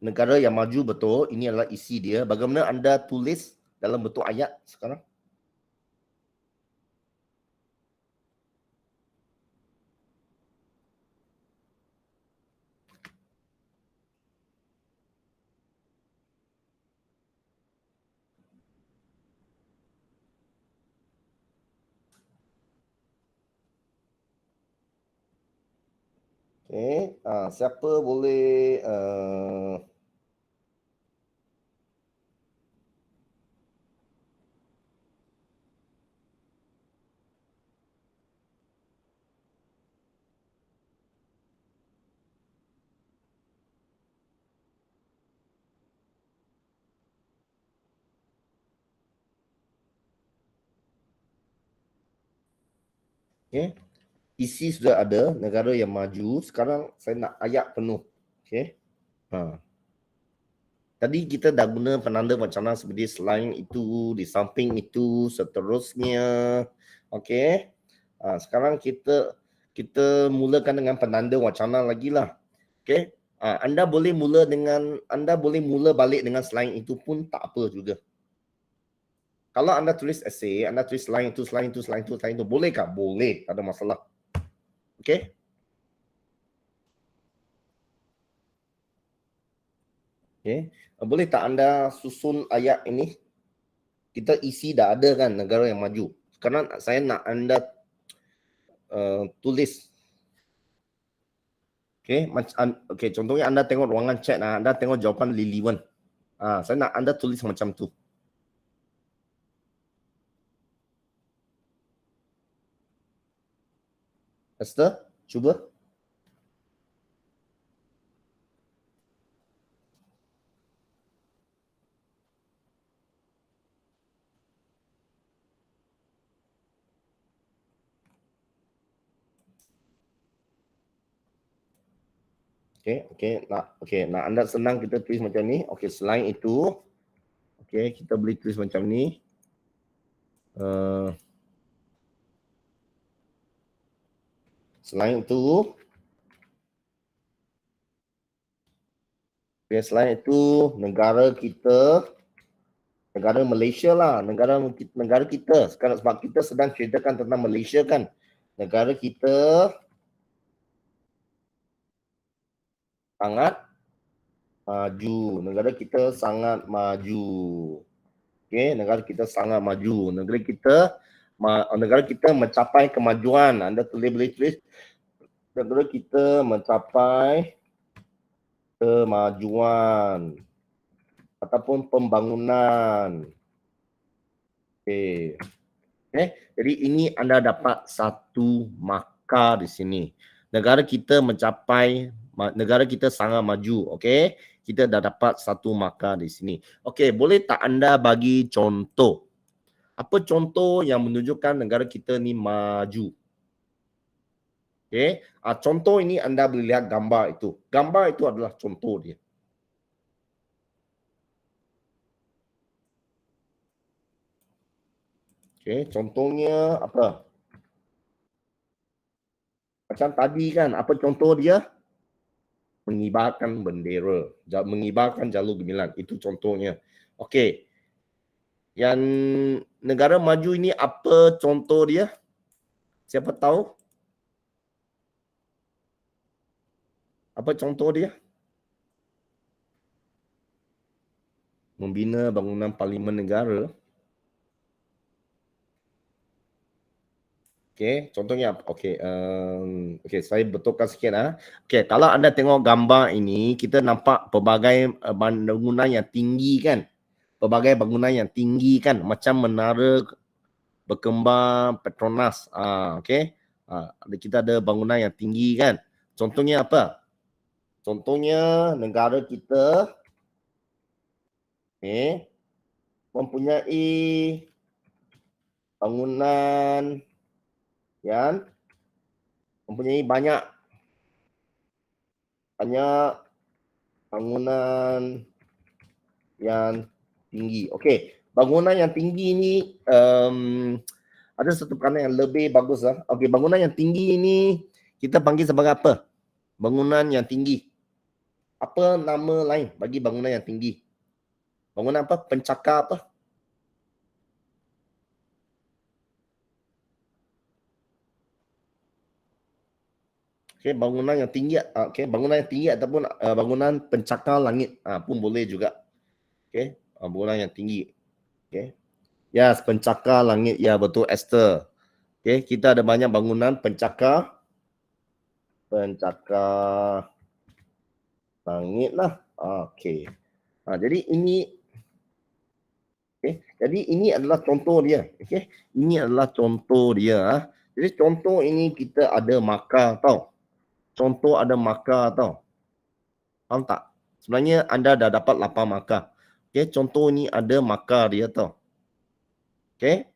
negara yang maju betul. Ini adalah isi dia. Bagaimana anda tulis dalam bentuk ayat sekarang? Okey, siapa boleh isi sudah ada, negara yang maju. Sekarang saya nak ayat penuh. Okey. Tadi kita dah guna penanda wacana seperti selain itu, di samping itu, seterusnya. Okey. Sekarang kita mulakan dengan penanda wacana lagi lah. Okey. Anda boleh mula balik dengan selain itu pun tak apa juga. Kalau anda tulis esei, anda tulis selain itu, boleh kah? Boleh, tak ada masalah. Okey? Okey. Boleh tak anda susun ayat ini? Kita isi dah ada kan negara yang maju. sekarang saya nak anda tulis. Okey, okey, contohnya anda tengok ruangan chat, anda tengok jawapan Lily Wen. Saya nak anda tulis macam tu. Esther, cuba. Okey, nak anda senang kita tulis macam ni. Okey, selain itu, okey, kita boleh tulis macam ni. Selain itu, selain itu negara kita, negara Malaysia lah, negara kita. Sekarang sebab kita sedang ceritakan tentang Malaysia kan. Negara kita sangat maju. Negara kita sangat maju. Okey, negara kita sangat maju. Negara kita mencapai kemajuan. Anda boleh tulis negara kita mencapai kemajuan ataupun pembangunan. Okey. Jadi ini anda dapat satu markah di sini. Negara kita sangat maju. Okey, kita dah dapat satu markah di sini. Okey, boleh tak anda bagi contoh? Apa contoh yang menunjukkan negara kita ni maju? Okey, contoh ini anda boleh lihat gambar itu. Gambar itu adalah contoh dia. Okey, contohnya apa? Macam tadi kan, apa contoh dia? Mengibarkan bendera, mengibarkan jalur gemilang. Itu contohnya. Okey. Yang negara maju ini apa contoh dia? Siapa tahu? Apa contoh dia? Membina bangunan parlimen negara. Okey, contohnya apa? Okey, saya betulkan sikit Okey, kalau anda tengok gambar ini, kita nampak pelbagai bangunan yang tinggi kan? Pelbagai bangunan yang tinggi kan, macam menara berkembang Petronas. Okey. Kita ada bangunan yang tinggi kan? Contohnya apa? Contohnya negara kita mempunyai bangunan yang mempunyai banyak bangunan yang tinggi. Okey, bangunan yang tinggi ini ada satu peranan yang lebih bagus Okey, bangunan yang tinggi ini kita panggil sebagai apa? Bangunan yang tinggi. Apa nama lain bagi bangunan yang tinggi? Bangunan apa? Pencakar apa? Okey, bangunan yang tinggi. Okey, bangunan yang tinggi ataupun bangunan pencakar langit pun boleh juga. Okey, bangunan yang tinggi. Okey. Yes, pencakar langit. Ya, betul Esther. Okey, kita ada banyak bangunan pencakar langit lah. Okey. Jadi ini adalah contoh dia. Okey. Ini adalah contoh dia. Jadi contoh ini kita ada markah tau. Contoh ada markah tau. Faham tak? Sebenarnya anda dah dapat 8 markah. Okey, contoh ni ada markah dia tau. Okey.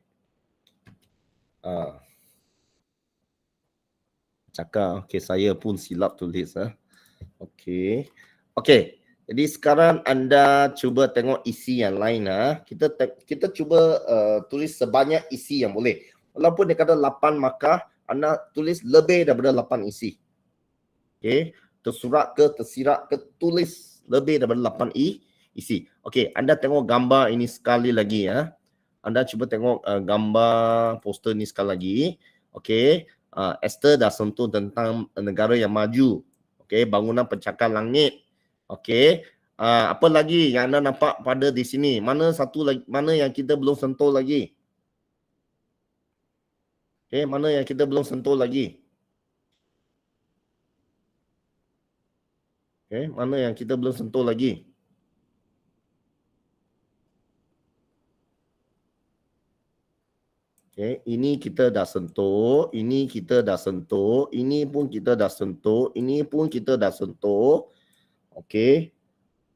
Cakap. Okey, saya pun silap tulis Okey. Okey. Jadi sekarang anda cuba tengok isi yang lain Kita cuba tulis sebanyak isi yang boleh. Walaupun dia kata 8 markah, anda tulis lebih daripada 8 isi. Okey, tersurat ke, tersirat ke, tulis lebih daripada 8 isi. Okey, anda tengok gambar ini sekali lagi Anda cuba tengok gambar poster ni sekali lagi. Okey, Esther dah sentuh tentang negara yang maju. Okey, bangunan pencakar langit. Okey, apa lagi yang anda nampak pada di sini? Mana satu lagi, mana yang kita belum sentuh lagi? Okey, mana yang kita belum sentuh lagi? Okey, mana yang kita belum sentuh lagi? Okey, ini kita dah sentuh, ini kita dah sentuh, ini pun kita dah sentuh, ini pun kita dah sentuh. Okey.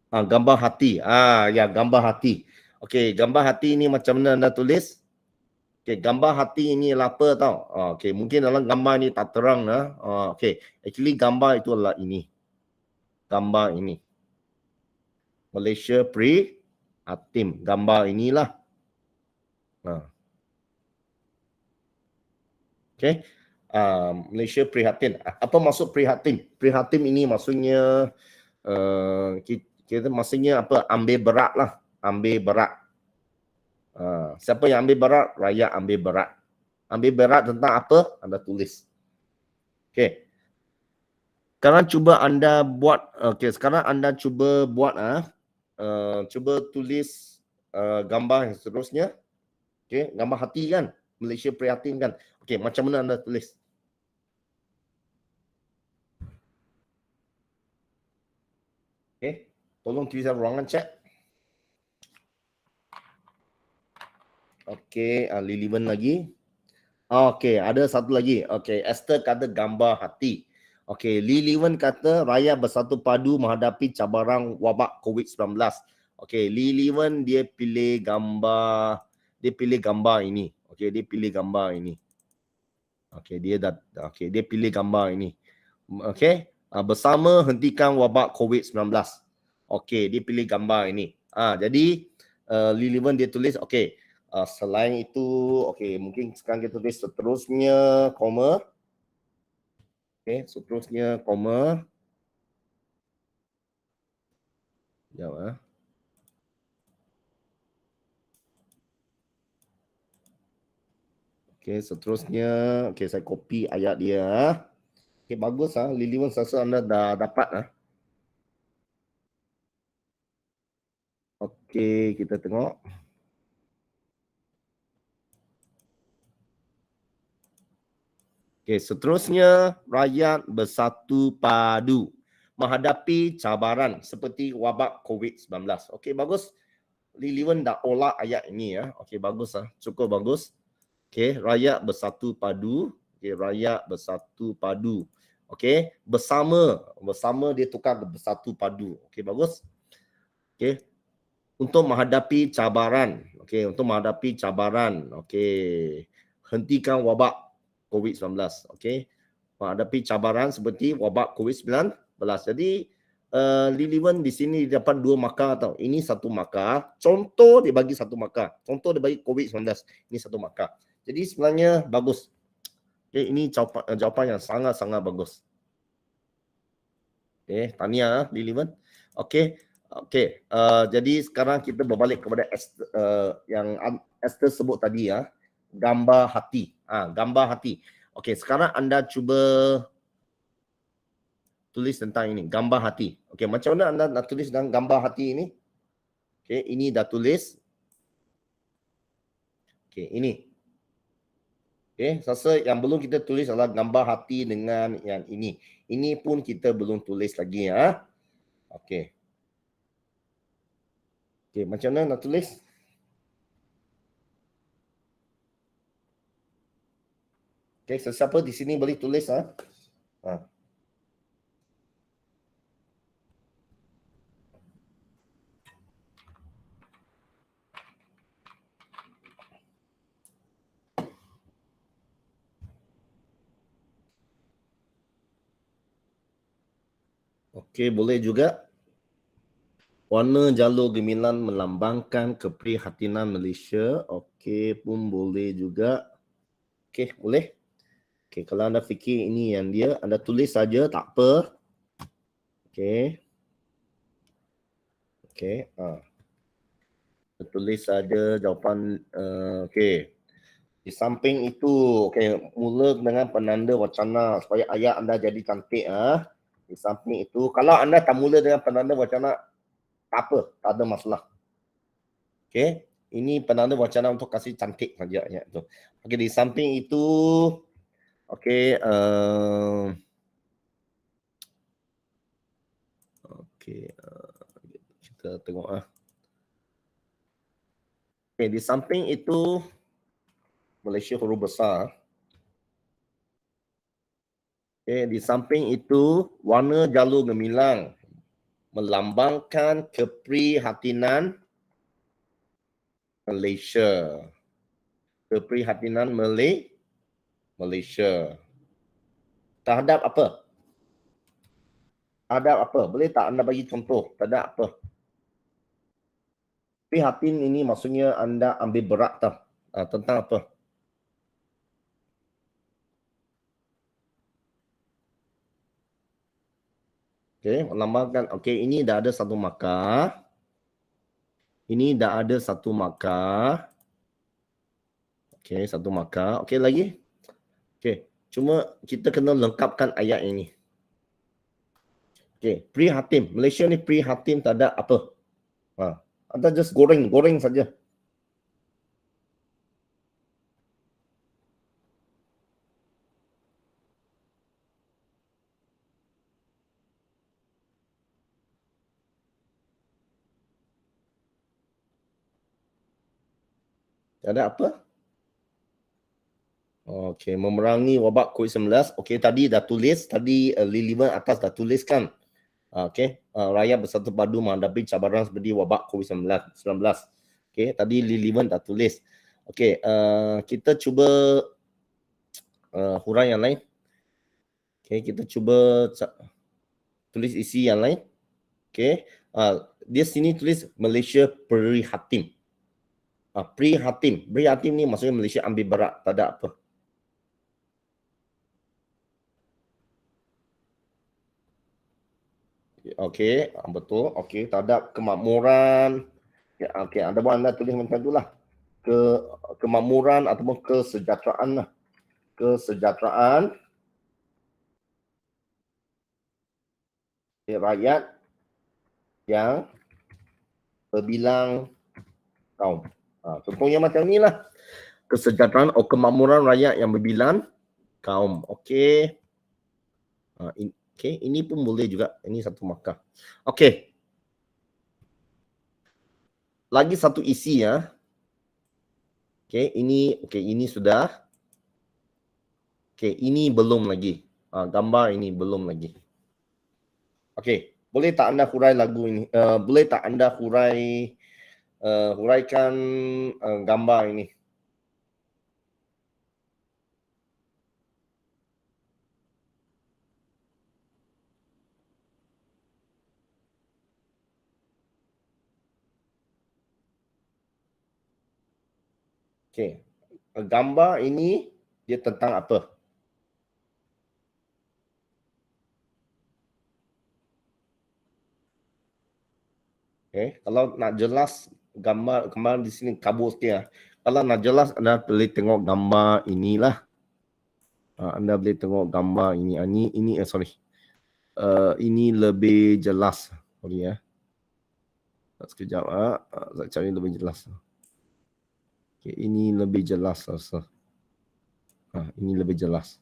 Gambar hati. Ya, gambar hati. Okey, gambar hati ini macam mana anda tulis? Okey, gambar hati ini adalah apa tau? Okey, mungkin dalam gambar ni tak terang lah. Okey, actually gambar itu adalah ini. Gambar ini. Malaysia Prihatin. Gambar inilah. Okey. Malaysia Prihatin. Apa maksud prihatin? Prihatin ini maksudnya kita maksudnya apa? Ambil berat lah. Ambil berat. Siapa yang ambil berat? Rakyat ambil berat. Ambil berat tentang apa? Anda tulis. Okey. Sekarang cuba anda buat. Okey, sekarang anda cuba buat cuba tulis gambar yang seterusnya. Okey, gambar hati kan? Malaysia Prihatin kan? Okey, macam mana anda tulis? Okey, tolong tulisan ruangan chat. Okey, Liliwan lagi. Okey, ada satu lagi. Okey, Esther kata gambar hati. Okey, Liliwan kata rakyat bersatu padu menghadapi cabaran wabak COVID-19. Okey, Liliwan dia pilih gambar ini. Okey, dia pilih gambar ini. Okey, dia pilih gambar ini. Okey, bersama hentikan wabak COVID-19. Okey, dia pilih gambar ini. Jadi Liliwan dia tulis okey. Selain itu, okey, mungkin sekarang kita tulis seterusnya, koma. Okey, seterusnya, koma. Sekejap. Okey, seterusnya, okey, saya copy ayat dia. Okey, bagus Liliwan, saya rasa anda dah dapat Okey, kita tengok. Okey, seterusnya rakyat bersatu padu menghadapi cabaran seperti wabak COVID-19. Okey, bagus. Liliwan dah olah ayat ini ya. Okey, bagus cukup bagus. Okey, rakyat bersatu padu. Okey, rakyat bersatu padu. Okey, bersama dia tukar bersatu padu. Okey, bagus. Okey. Untuk menghadapi cabaran. Okey, untuk menghadapi cabaran. Okey. Hentikan wabak COVID-19. Okey. Menghadapi cabaran seperti wabak COVID-19. Jadi Liliwan di sini dapat 2 markah tau. Ini 1 markah. Contoh dia bagi 1 markah. Contoh dia bagi COVID-19. Ini 1 markah. Jadi sebenarnya bagus. Okay, ini jawapan yang sangat-sangat bagus. Okay, tahniah Liliwan. Okay. Okey, jadi sekarang kita berbalik kepada yang Esther sebut tadi ya, gambar hati. Gambar hati. Okey, sekarang anda cuba tulis tentang ini, gambar hati. Okey, macam mana anda nak tulis dalam gambar hati ini? Okey, ini dah tulis. Okey, ini. Okey, rasa yang belum kita tulis adalah gambar hati dengan yang ini. Ini pun kita belum tulis lagi ya. Okey. Okey, macam mana nak tulis? Okey, sesiapa di sini boleh tulis Okey, boleh juga. Warna jalur gemilang melambangkan keprihatinan Malaysia. Okey, pun boleh juga. Okey, boleh. Okey, kalau anda fikir ini yang dia, anda tulis saja, tak apa. Okey. Okey. Tulis saja jawapan. Okey. Di samping itu, okey, mula dengan penanda wacana supaya ayat anda jadi cantik. Di samping itu, kalau anda tak mula dengan penanda wacana, tak apa, tak ada masalah. Okey. Ini penanda wacana untuk kasih cantik saja ya itu. Okey, di samping itu okey okey kita tengok Okey, di samping itu Malaysia huruf besar. Okey, di samping itu warna jalur gemilang melambangkan keprihatinan Malaysia. Keprihatinan Malaysia. Terhadap apa? Terhadap apa? Boleh tak anda bagi contoh? Terhadap apa? Prihatin ini maksudnya anda ambil berat tau. Tentang apa? Okey, melambangkan. Okey, ini dah ada satu markah. Ini dah ada satu markah. Okey, satu markah. Okey, lagi. Okey, cuma kita kena lengkapkan ayat ini. Okey, prihatin. Malaysia ni prihatin tak ada apa? Anda just goreng saja. Tak ada apa? Okey, memerangi wabak COVID-19. Okey, tadi dah tulis. Tadi Liliman atas dah tuliskan. Okey, rakyat bersatu padu menghadapi cabaran seperti wabak COVID-19. Okey, tadi Liliman dah tulis. Okey, kita cuba huraian yang lain. Okey, kita cuba tulis isi yang lain. Okey, dia sini tulis Malaysia prihatin. Prihatin. Prihatin ni maksudnya Malaysia ambil berat. Tak ada apa. Okey, betul. Okey, terhadap kemakmuran. Okey, anda tulis macam itulah. Kemakmuran ataupun kesejahteraan lah. Kesejahteraan rakyat yang terbilang kaum. Contohnya macam ni lah. Kesejahteraan atau kemakmuran rakyat yang berbilang kaum. Okey. Okey, ini pun boleh juga. Ini satu markah. Okey. Lagi satu isi ya. Okey, ini sudah. Okey, ini belum lagi. Gambar ini belum lagi. Okey, boleh tak anda hurai lagu ini? Boleh tak anda huraikan gambar ini? Okey, gambar ini dia tentang apa? Okey, kalau nak jelas gambar di sini kabur sikit lah. Kalau nak jelas anda boleh tengok gambar inilah. Anda boleh tengok gambar ini. Sorry. Ini lebih jelas. Sorry ya. Sekejap. Saya cari lebih jelas. Okay, ini lebih jelas rasa. Ini lebih jelas.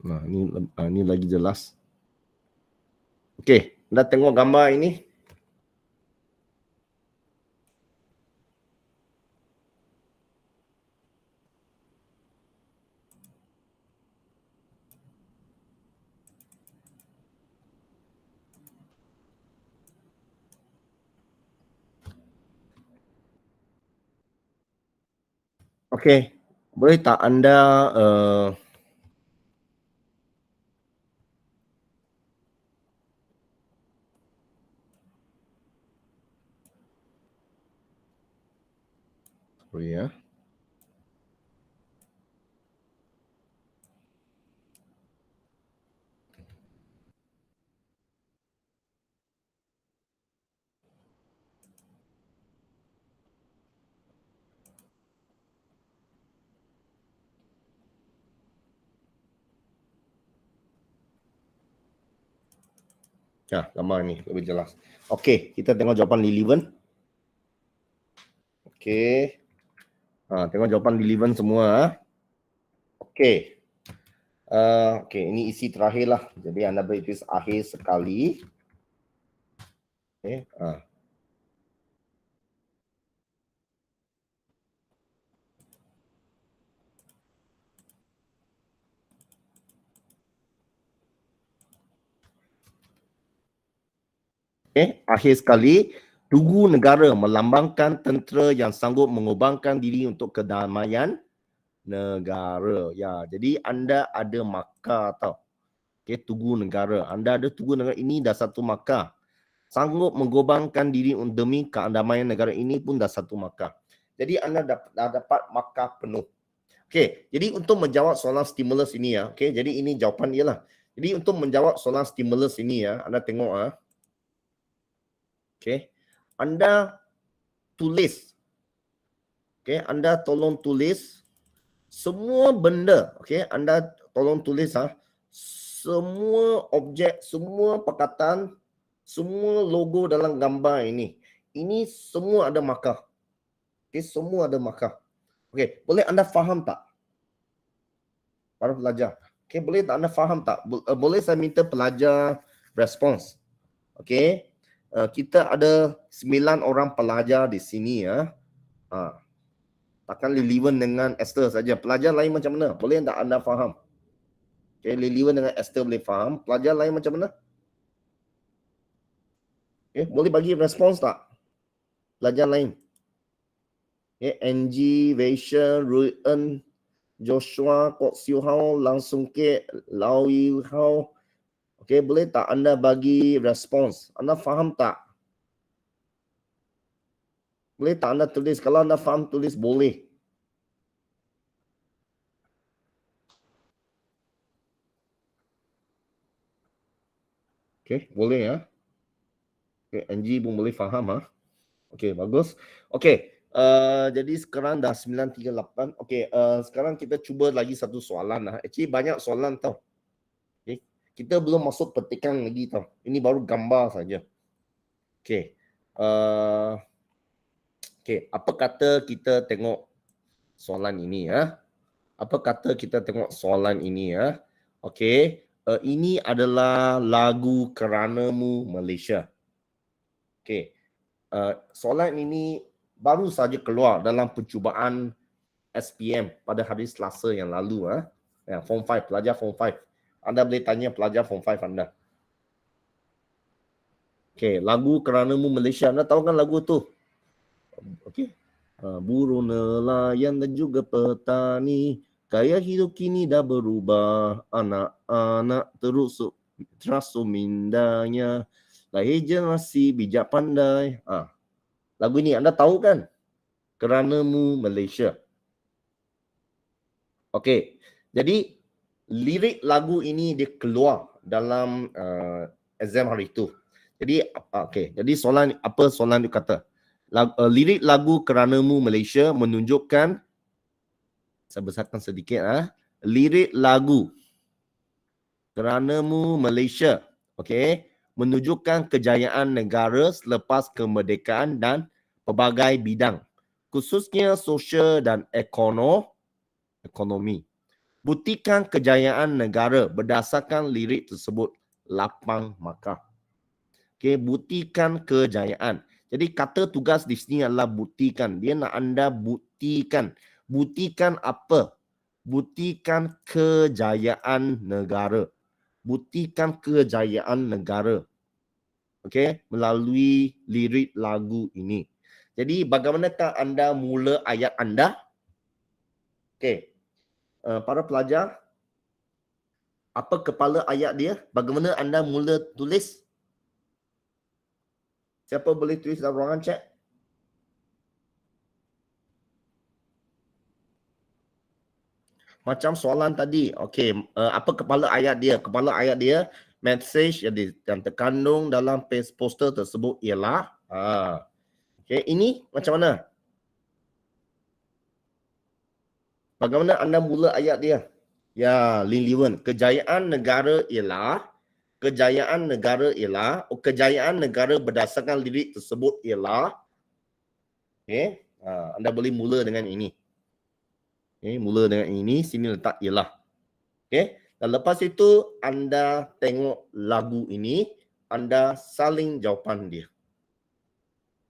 Nah, ini lagi jelas. Okey, anda tengok gambar ini. Okey, boleh tak anda sorry ya. Ya, gambar ni lebih jelas. Okey, kita tengok jawapan Lilivan. Okey. Tengok jawapan Lilivan semua. Okey. Okey, ini isi terakhir lah. Jadi anda boleh tulis akhir sekali. Okey. Akhir sekali, tugu negara melambangkan tentera yang sanggup mengorbankan diri untuk kedamaian negara. Ya, jadi anda ada markah tau. Okey, tugu negara. Anda ada tugu negara, ini dah satu markah. Sanggup mengorbankan diri demi kedamaian negara, ini pun dah satu markah. Jadi anda dah dapat markah penuh. Okey, jadi untuk menjawab soalan stimulus ini ya, okey, jadi ini jawapan dia lah. Jadi untuk menjawab soalan stimulus ini ya, anda tengok okey. Anda tulis. Okey, anda tolong tulis semua benda, okey, anda tolong tulis semua objek, semua perkataan, semua logo dalam gambar ini. Ini semua ada markah. Okey, semua ada markah. Okey, boleh anda faham tak? Para pelajar. Okey, boleh tak anda faham tak? Boleh saya minta pelajar respons? Okey. Kita ada 9 orang pelajar di sini ya. Takkan Liliwan dengan Esther saja. Pelajar lain macam mana? Boleh tak anda faham? Okay, Liliwan dengan Esther boleh faham. Pelajar lain macam mana? Okay, boleh bagi respons tak? Pelajar lain. Okay, Angie, Rachel, Ruyen, Joshua, Kok Siu Hao, Lang Sung Ke, Lau Yu Hao. Okay, boleh tak anda bagi respons? Anda faham tak? Boleh tak anda tulis? Kalau anda faham, tulis boleh. Okay, boleh ya. Okay, Angie pun boleh faham Okay, bagus. Okay, jadi sekarang dah 9.38. Okay, sekarang kita cuba lagi satu soalan Actually banyak soalan tau. Okay, kita belum masuk petikan lagi tau. Ini baru gambar saja. Okay. Okay, apa kata kita tengok soalan ini ya? Apa kata kita tengok soalan ini ya? Okay, ini adalah lagu Keranamu Malaysia. Okay, soalan ini baru saja keluar dalam percubaan SPM pada hari Selasa yang lalu Form 5, pelajar Form 5. Anda boleh tanya pelajar Form 5 anda. Okey, lagu Keranamu Malaysia. Anda tahu kan lagu tu? Okey. Buruh nelayan dan juga petani, gaya hidup kini dah berubah. Anak-anak terus mindanya, lahir generasi bijak pandai. Lagu ini anda tahu kan? Keranamu Malaysia. Okey. Jadi lirik lagu ini dia keluar dalam exam hari itu. Jadi okey. Jadi soalan dia kata? Lirik lagu Keranamu Malaysia menunjukkan, saya besarkan sedikit lirik lagu Keranamu Malaysia, okey, menunjukkan kejayaan negara selepas kemerdekaan dan pelbagai bidang, khususnya sosial dan ekonomi. Buktikan kejayaan negara berdasarkan lirik tersebut. Lapang markah. Okey, buktikan kejayaan. Jadi kata tugas di sini adalah buktikan. Dia nak anda buktikan. Buktikan apa? Buktikan kejayaan negara. Buktikan kejayaan negara. Okey, melalui lirik lagu ini. Jadi bagaimanakah anda mula ayat anda? Okey. Para pelajar, apa kepala ayat dia? Bagaimana anda mula tulis? Siapa boleh tulis dalam ruangan chat? Macam soalan tadi. Okey, apa kepala ayat dia? Kepala ayat dia, message yang terkandung dalam poster tersebut ialah okey, ini macam mana? Bagaimana anda mula ayat dia? Ya, Lin Liwen. Kejayaan negara ialah kejayaan negara ialah, kejayaan negara berdasarkan lirik tersebut ialah, okey, anda boleh mula dengan ini. Okey, mula dengan ini, sini letak ialah. Okey, dan lepas itu anda tengok lagu ini, anda saling jawapan dia.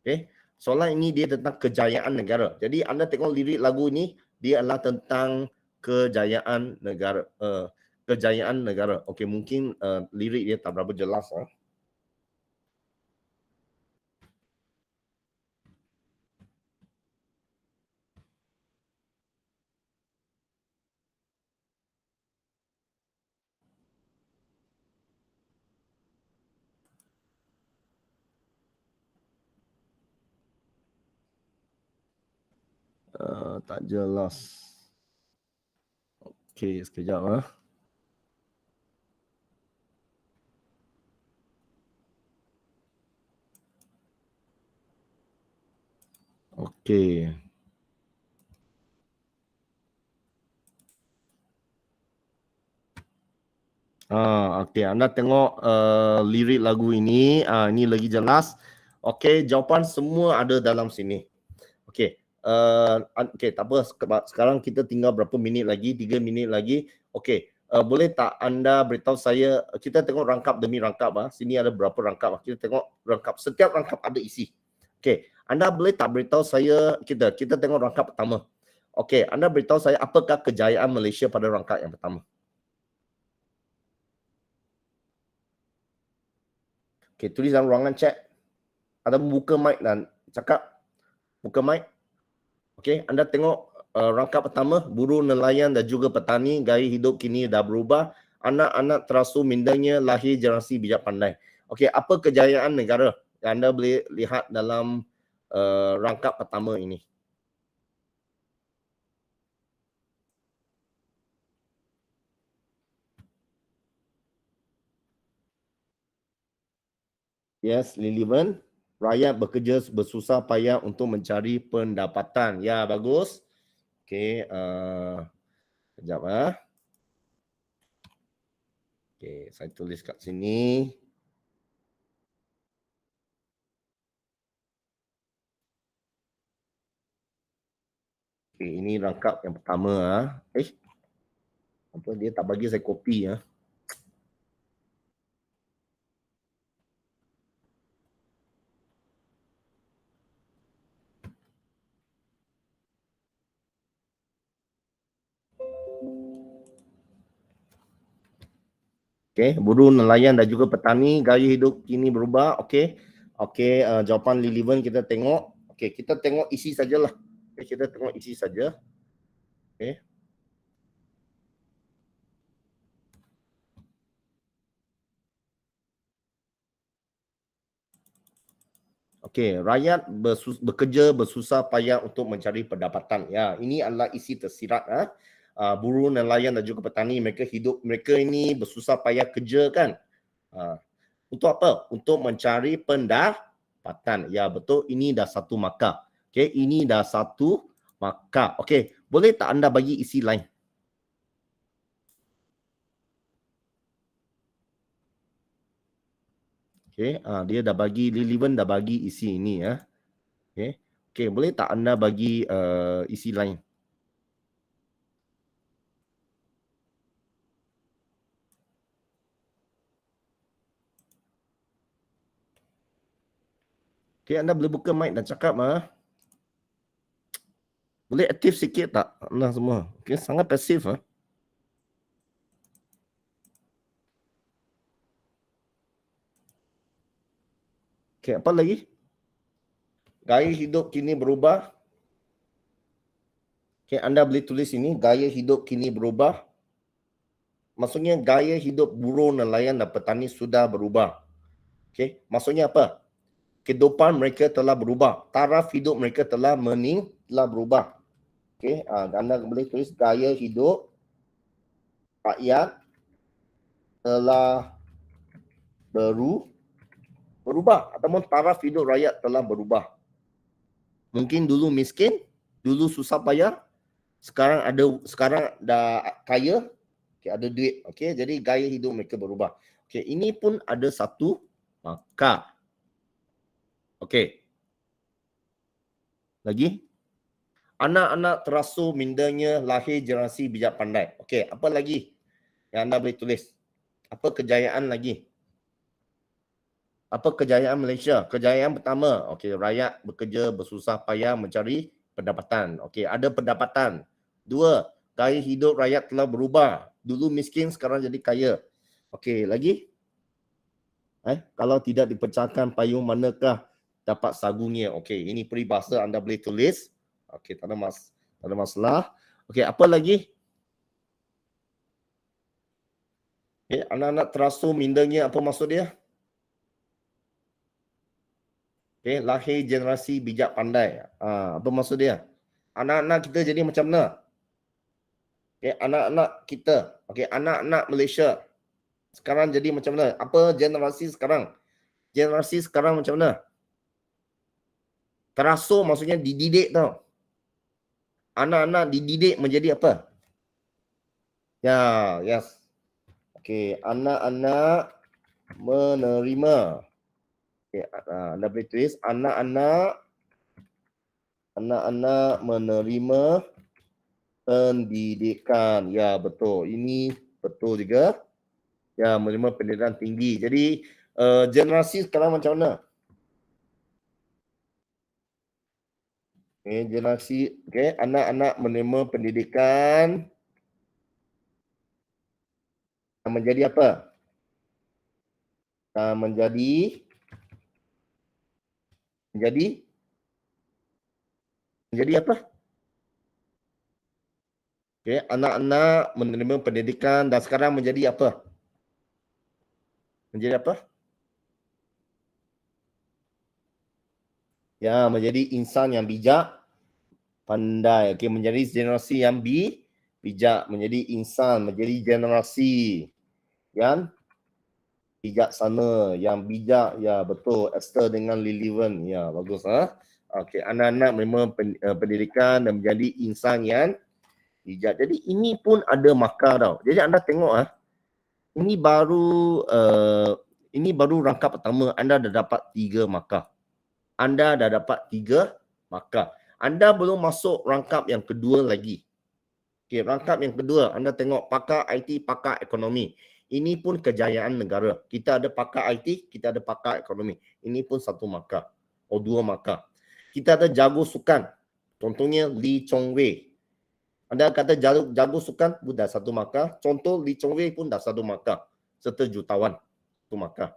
Okey, soalan ini dia tentang kejayaan negara. Jadi anda tengok lirik lagu ini, dia adalah tentang kejayaan negara. Kejayaan negara. Okey, mungkin lirik dia tak berapa jelas. Tak jelas. Okey, sekejap. Okey. Okey, anda tengok lirik lagu ini, ini lagi jelas. Okey, jawapan semua ada dalam sini. Okey. Okey, tak apa. Sekarang kita tinggal berapa minit lagi? 3 minit lagi. Okey. Boleh tak anda beritahu saya, kita tengok rangkap demi rangkap. Sini ada berapa rangkap. Kita tengok rangkap. Setiap rangkap ada isi. Okey. Anda boleh tak beritahu saya, kita tengok rangkap pertama. Okey, anda beritahu saya apakah kejayaan Malaysia pada rangkap yang pertama. Okey, tulis dalam ruangan chat. Atau buka mic dan cakap. Buka mic. Okey, anda tengok rangkap pertama, buruh nelayan dan juga petani, gaya hidup kini dah berubah. Anak-anak terasu mindanya, lahir generasi bijak pandai. Okey, apa kejayaan negara yang anda boleh lihat dalam rangkap pertama ini? Yes, Lilivan. Rakyat bekerja bersusah payah untuk mencari pendapatan. Ya, bagus. Okey, sekejap. Okey, saya tulis kat sini. Okey, ini rangkap yang pertama. Apa dia tak bagi saya kopi. Okey, buruh nelayan dan juga petani, gaya hidup kini berubah. Okey. Okey, jawapan Lilivan kita tengok. Okey, kita tengok isi sajalah. Okay, kita tengok isi saja. Okey. Okey, rakyat bekerja bersusah payah untuk mencari pendapatan. Ya, ini adalah isi tersirat. Buruh nelayan dan juga petani, mereka ini bersusah payah kerja kan. Untuk apa? Untuk mencari pendapatan. Ya, betul. Ini dah satu markah. Okey, ini dah satu markah. Okey, boleh tak anda bagi isi lain? Okey, dia dah bagi, Lilivan dah bagi isi ini ya. Okey. Okey, boleh tak anda bagi isi lain? Okey, anda boleh buka mic dan cakap Boleh aktif sikit tak anda semua? Okey, sangat pasif Okey, apa lagi? Gaya hidup kini berubah. Okey, anda boleh tulis ini, gaya hidup kini berubah. Maksudnya gaya hidup buruh nelayan dan petani sudah berubah. Okey, maksudnya apa? Kehidupan mereka telah berubah. Taraf hidup mereka telah berubah. Okey, anda boleh tulis gaya hidup rakyat telah berubah ataupun taraf hidup rakyat telah berubah. Mungkin dulu miskin, dulu susah payah, sekarang dah kaya, okay, ada duit. Okey, jadi gaya hidup mereka berubah. Okey, ini pun ada satu markah. Okey. Lagi? Anak-anak terasu mindanya lahir generasi bijak pandai. Okey, apa lagi yang anda boleh tulis? Apa kejayaan lagi? Apa kejayaan Malaysia? Kejayaan pertama, okey, rakyat bekerja bersusah payah mencari pendapatan. Okey, ada pendapatan. Dua, gaya hidup rakyat telah berubah. Dulu miskin, sekarang jadi kaya. Okey, lagi? Kalau tidak dipecahkan payung manakah dapat sagungnya? Okey, ini peribahasa anda boleh tulis. Okey, tak ada masalah. Okey, apa lagi? Okay, anak-anak terasu mindanya apa maksud dia? Okay, lahir generasi bijak pandai. Apa maksud dia? Anak-anak kita jadi macam mana? Okay, anak-anak kita. Okay, anak-anak Malaysia. Sekarang jadi macam mana? Apa generasi sekarang? Generasi sekarang macam mana? Terasu maksudnya dididik tau. Anak-anak dididik menjadi apa? Ya, yes. Okay, anak-anak menerima. Okay, anda boleh tulis anak-anak menerima pendidikan. Ya, betul. Ini betul juga. Ya, menerima pendidikan tinggi. Jadi, generasi sekarang macam mana? Okay, generasi, okay, anak-anak menerima pendidikan menjadi apa? Menjadi apa? Okay, anak-anak menerima pendidikan dan sekarang menjadi apa? Menjadi apa? Ya, menjadi insan yang bijak, pandai. Okay, menjadi generasi yang bijak, menjadi insan, menjadi generasi yang bijaksana, yang bijak. Ya, betul. Esther dengan Lilian. Ya, bagus. Okey, anak-anak memang pendidikan dan menjadi insan yang bijak. Jadi ini pun ada markah tau. Jadi anda tengok ini baru rangkap pertama. Anda dah dapat 3 markah. Anda dah dapat 3 markah. Anda belum masuk rangkap yang kedua lagi. Okey, rangkap yang kedua, anda tengok pakar IT, pakar ekonomi. Ini pun kejayaan negara. Kita ada pakar IT, kita ada pakar ekonomi. Ini pun 1 markah. 2 markah. Kita ada jago sukan. Contohnya Lee Chong Wei. Anda kata jago sukan pun dah 1 markah. Contoh Lee Chong Wei pun dah 1 markah. Serta jutawan. 1 markah.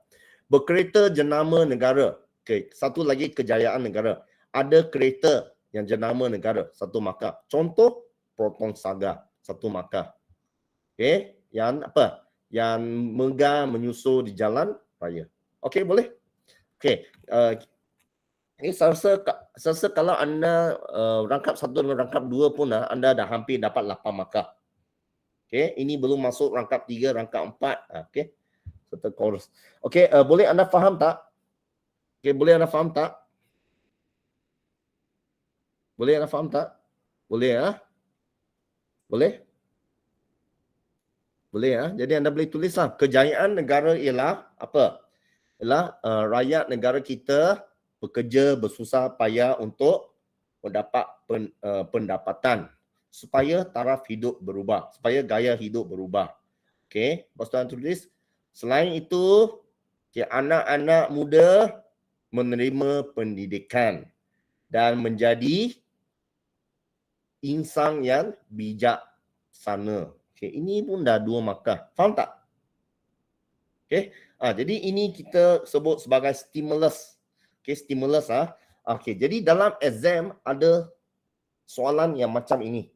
Berkereta jenama negara. Okay, satu lagi kejayaan negara. Ada kereta yang jenama negara. 1 markah. Contoh Proton Saga, 1 markah. Okey, yang apa? Yang megah menyusul di jalan raya. Okey, boleh? Okey, ini saya rasa kalau anda rangkap 1 dan rangkap 2 pun anda dah hampir dapat 8 markah. Okey, ini belum masuk rangkap 3, rangkap 4. Okey, serta chorus. Okey, boleh anda faham tak? Okey, boleh anda faham tak? Boleh anda faham tak? Boleh Boleh? Boleh Jadi anda boleh tulislah kejayaan negara ialah apa? Ialah rakyat negara kita bekerja bersusah payah untuk mendapat pendapatan supaya taraf hidup berubah, supaya gaya hidup berubah. Okey, lepas tu anda tulis selain itu anak-anak muda menerima pendidikan dan menjadi insan yang bijaksana. Okay, ini pun dah 2 markah. Faham tak? Okay. Jadi ini kita sebut sebagai stimulus. Okay, stimulus. Okay, jadi dalam exam ada soalan yang macam ini.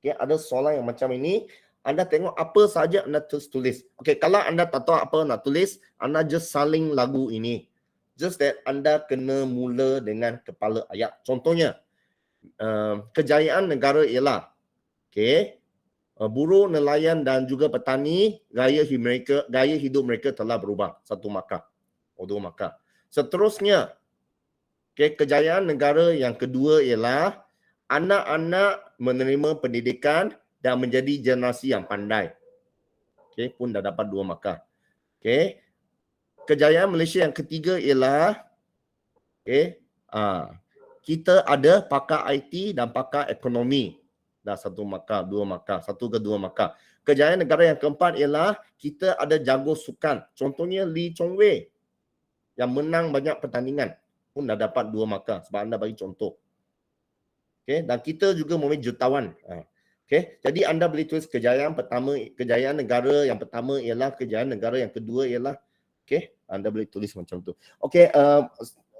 Okay, ada soalan yang macam ini. Anda tengok apa saja anda tulis. Okay, kalau anda tak tahu apa nak tulis, anda just saling lagu ini. Just that anda kena mula dengan kepala ayat. Contohnya, kejayaan negara ialah buruh, nelayan dan juga petani, gaya hidup mereka telah berubah. 1 markah. 2 markah. Seterusnya, kejayaan negara yang kedua ialah anak-anak menerima pendidikan dan menjadi generasi yang pandai. Pun dah dapat 2 markah. Okey. Kejayaan Malaysia yang ketiga ialah kita ada pakar IT dan pakar ekonomi. Dah satu markah, dua markah, satu ke dua markah. Kejayaan negara yang keempat ialah kita ada jago sukan. Contohnya Lee Chong Wei yang menang banyak pertandingan pun dah dapat 2 markah sebab anda bagi contoh. Okey, dan kita juga mempunyai jutawan. Okey, jadi anda boleh tulis kejayaan pertama, kejayaan negara yang pertama ialah, kejayaan negara yang kedua ialah. Okey, anda boleh tulis macam tu. Okey,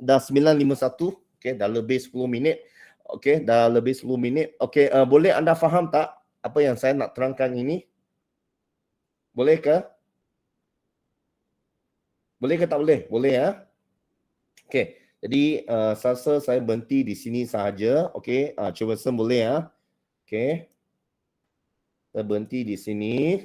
dah 9:51. Okey, dah lebih 10 minit. Okey, dah lebih 10 minit. Okey, boleh anda faham tak apa yang saya nak terangkan ini? Boleh ke? Boleh ke tak boleh? Boleh ya. Okey, jadi saya rasa saya berhenti di sini sahaja. Okey, cuba boleh ya. Okey. Saya berhenti di sini.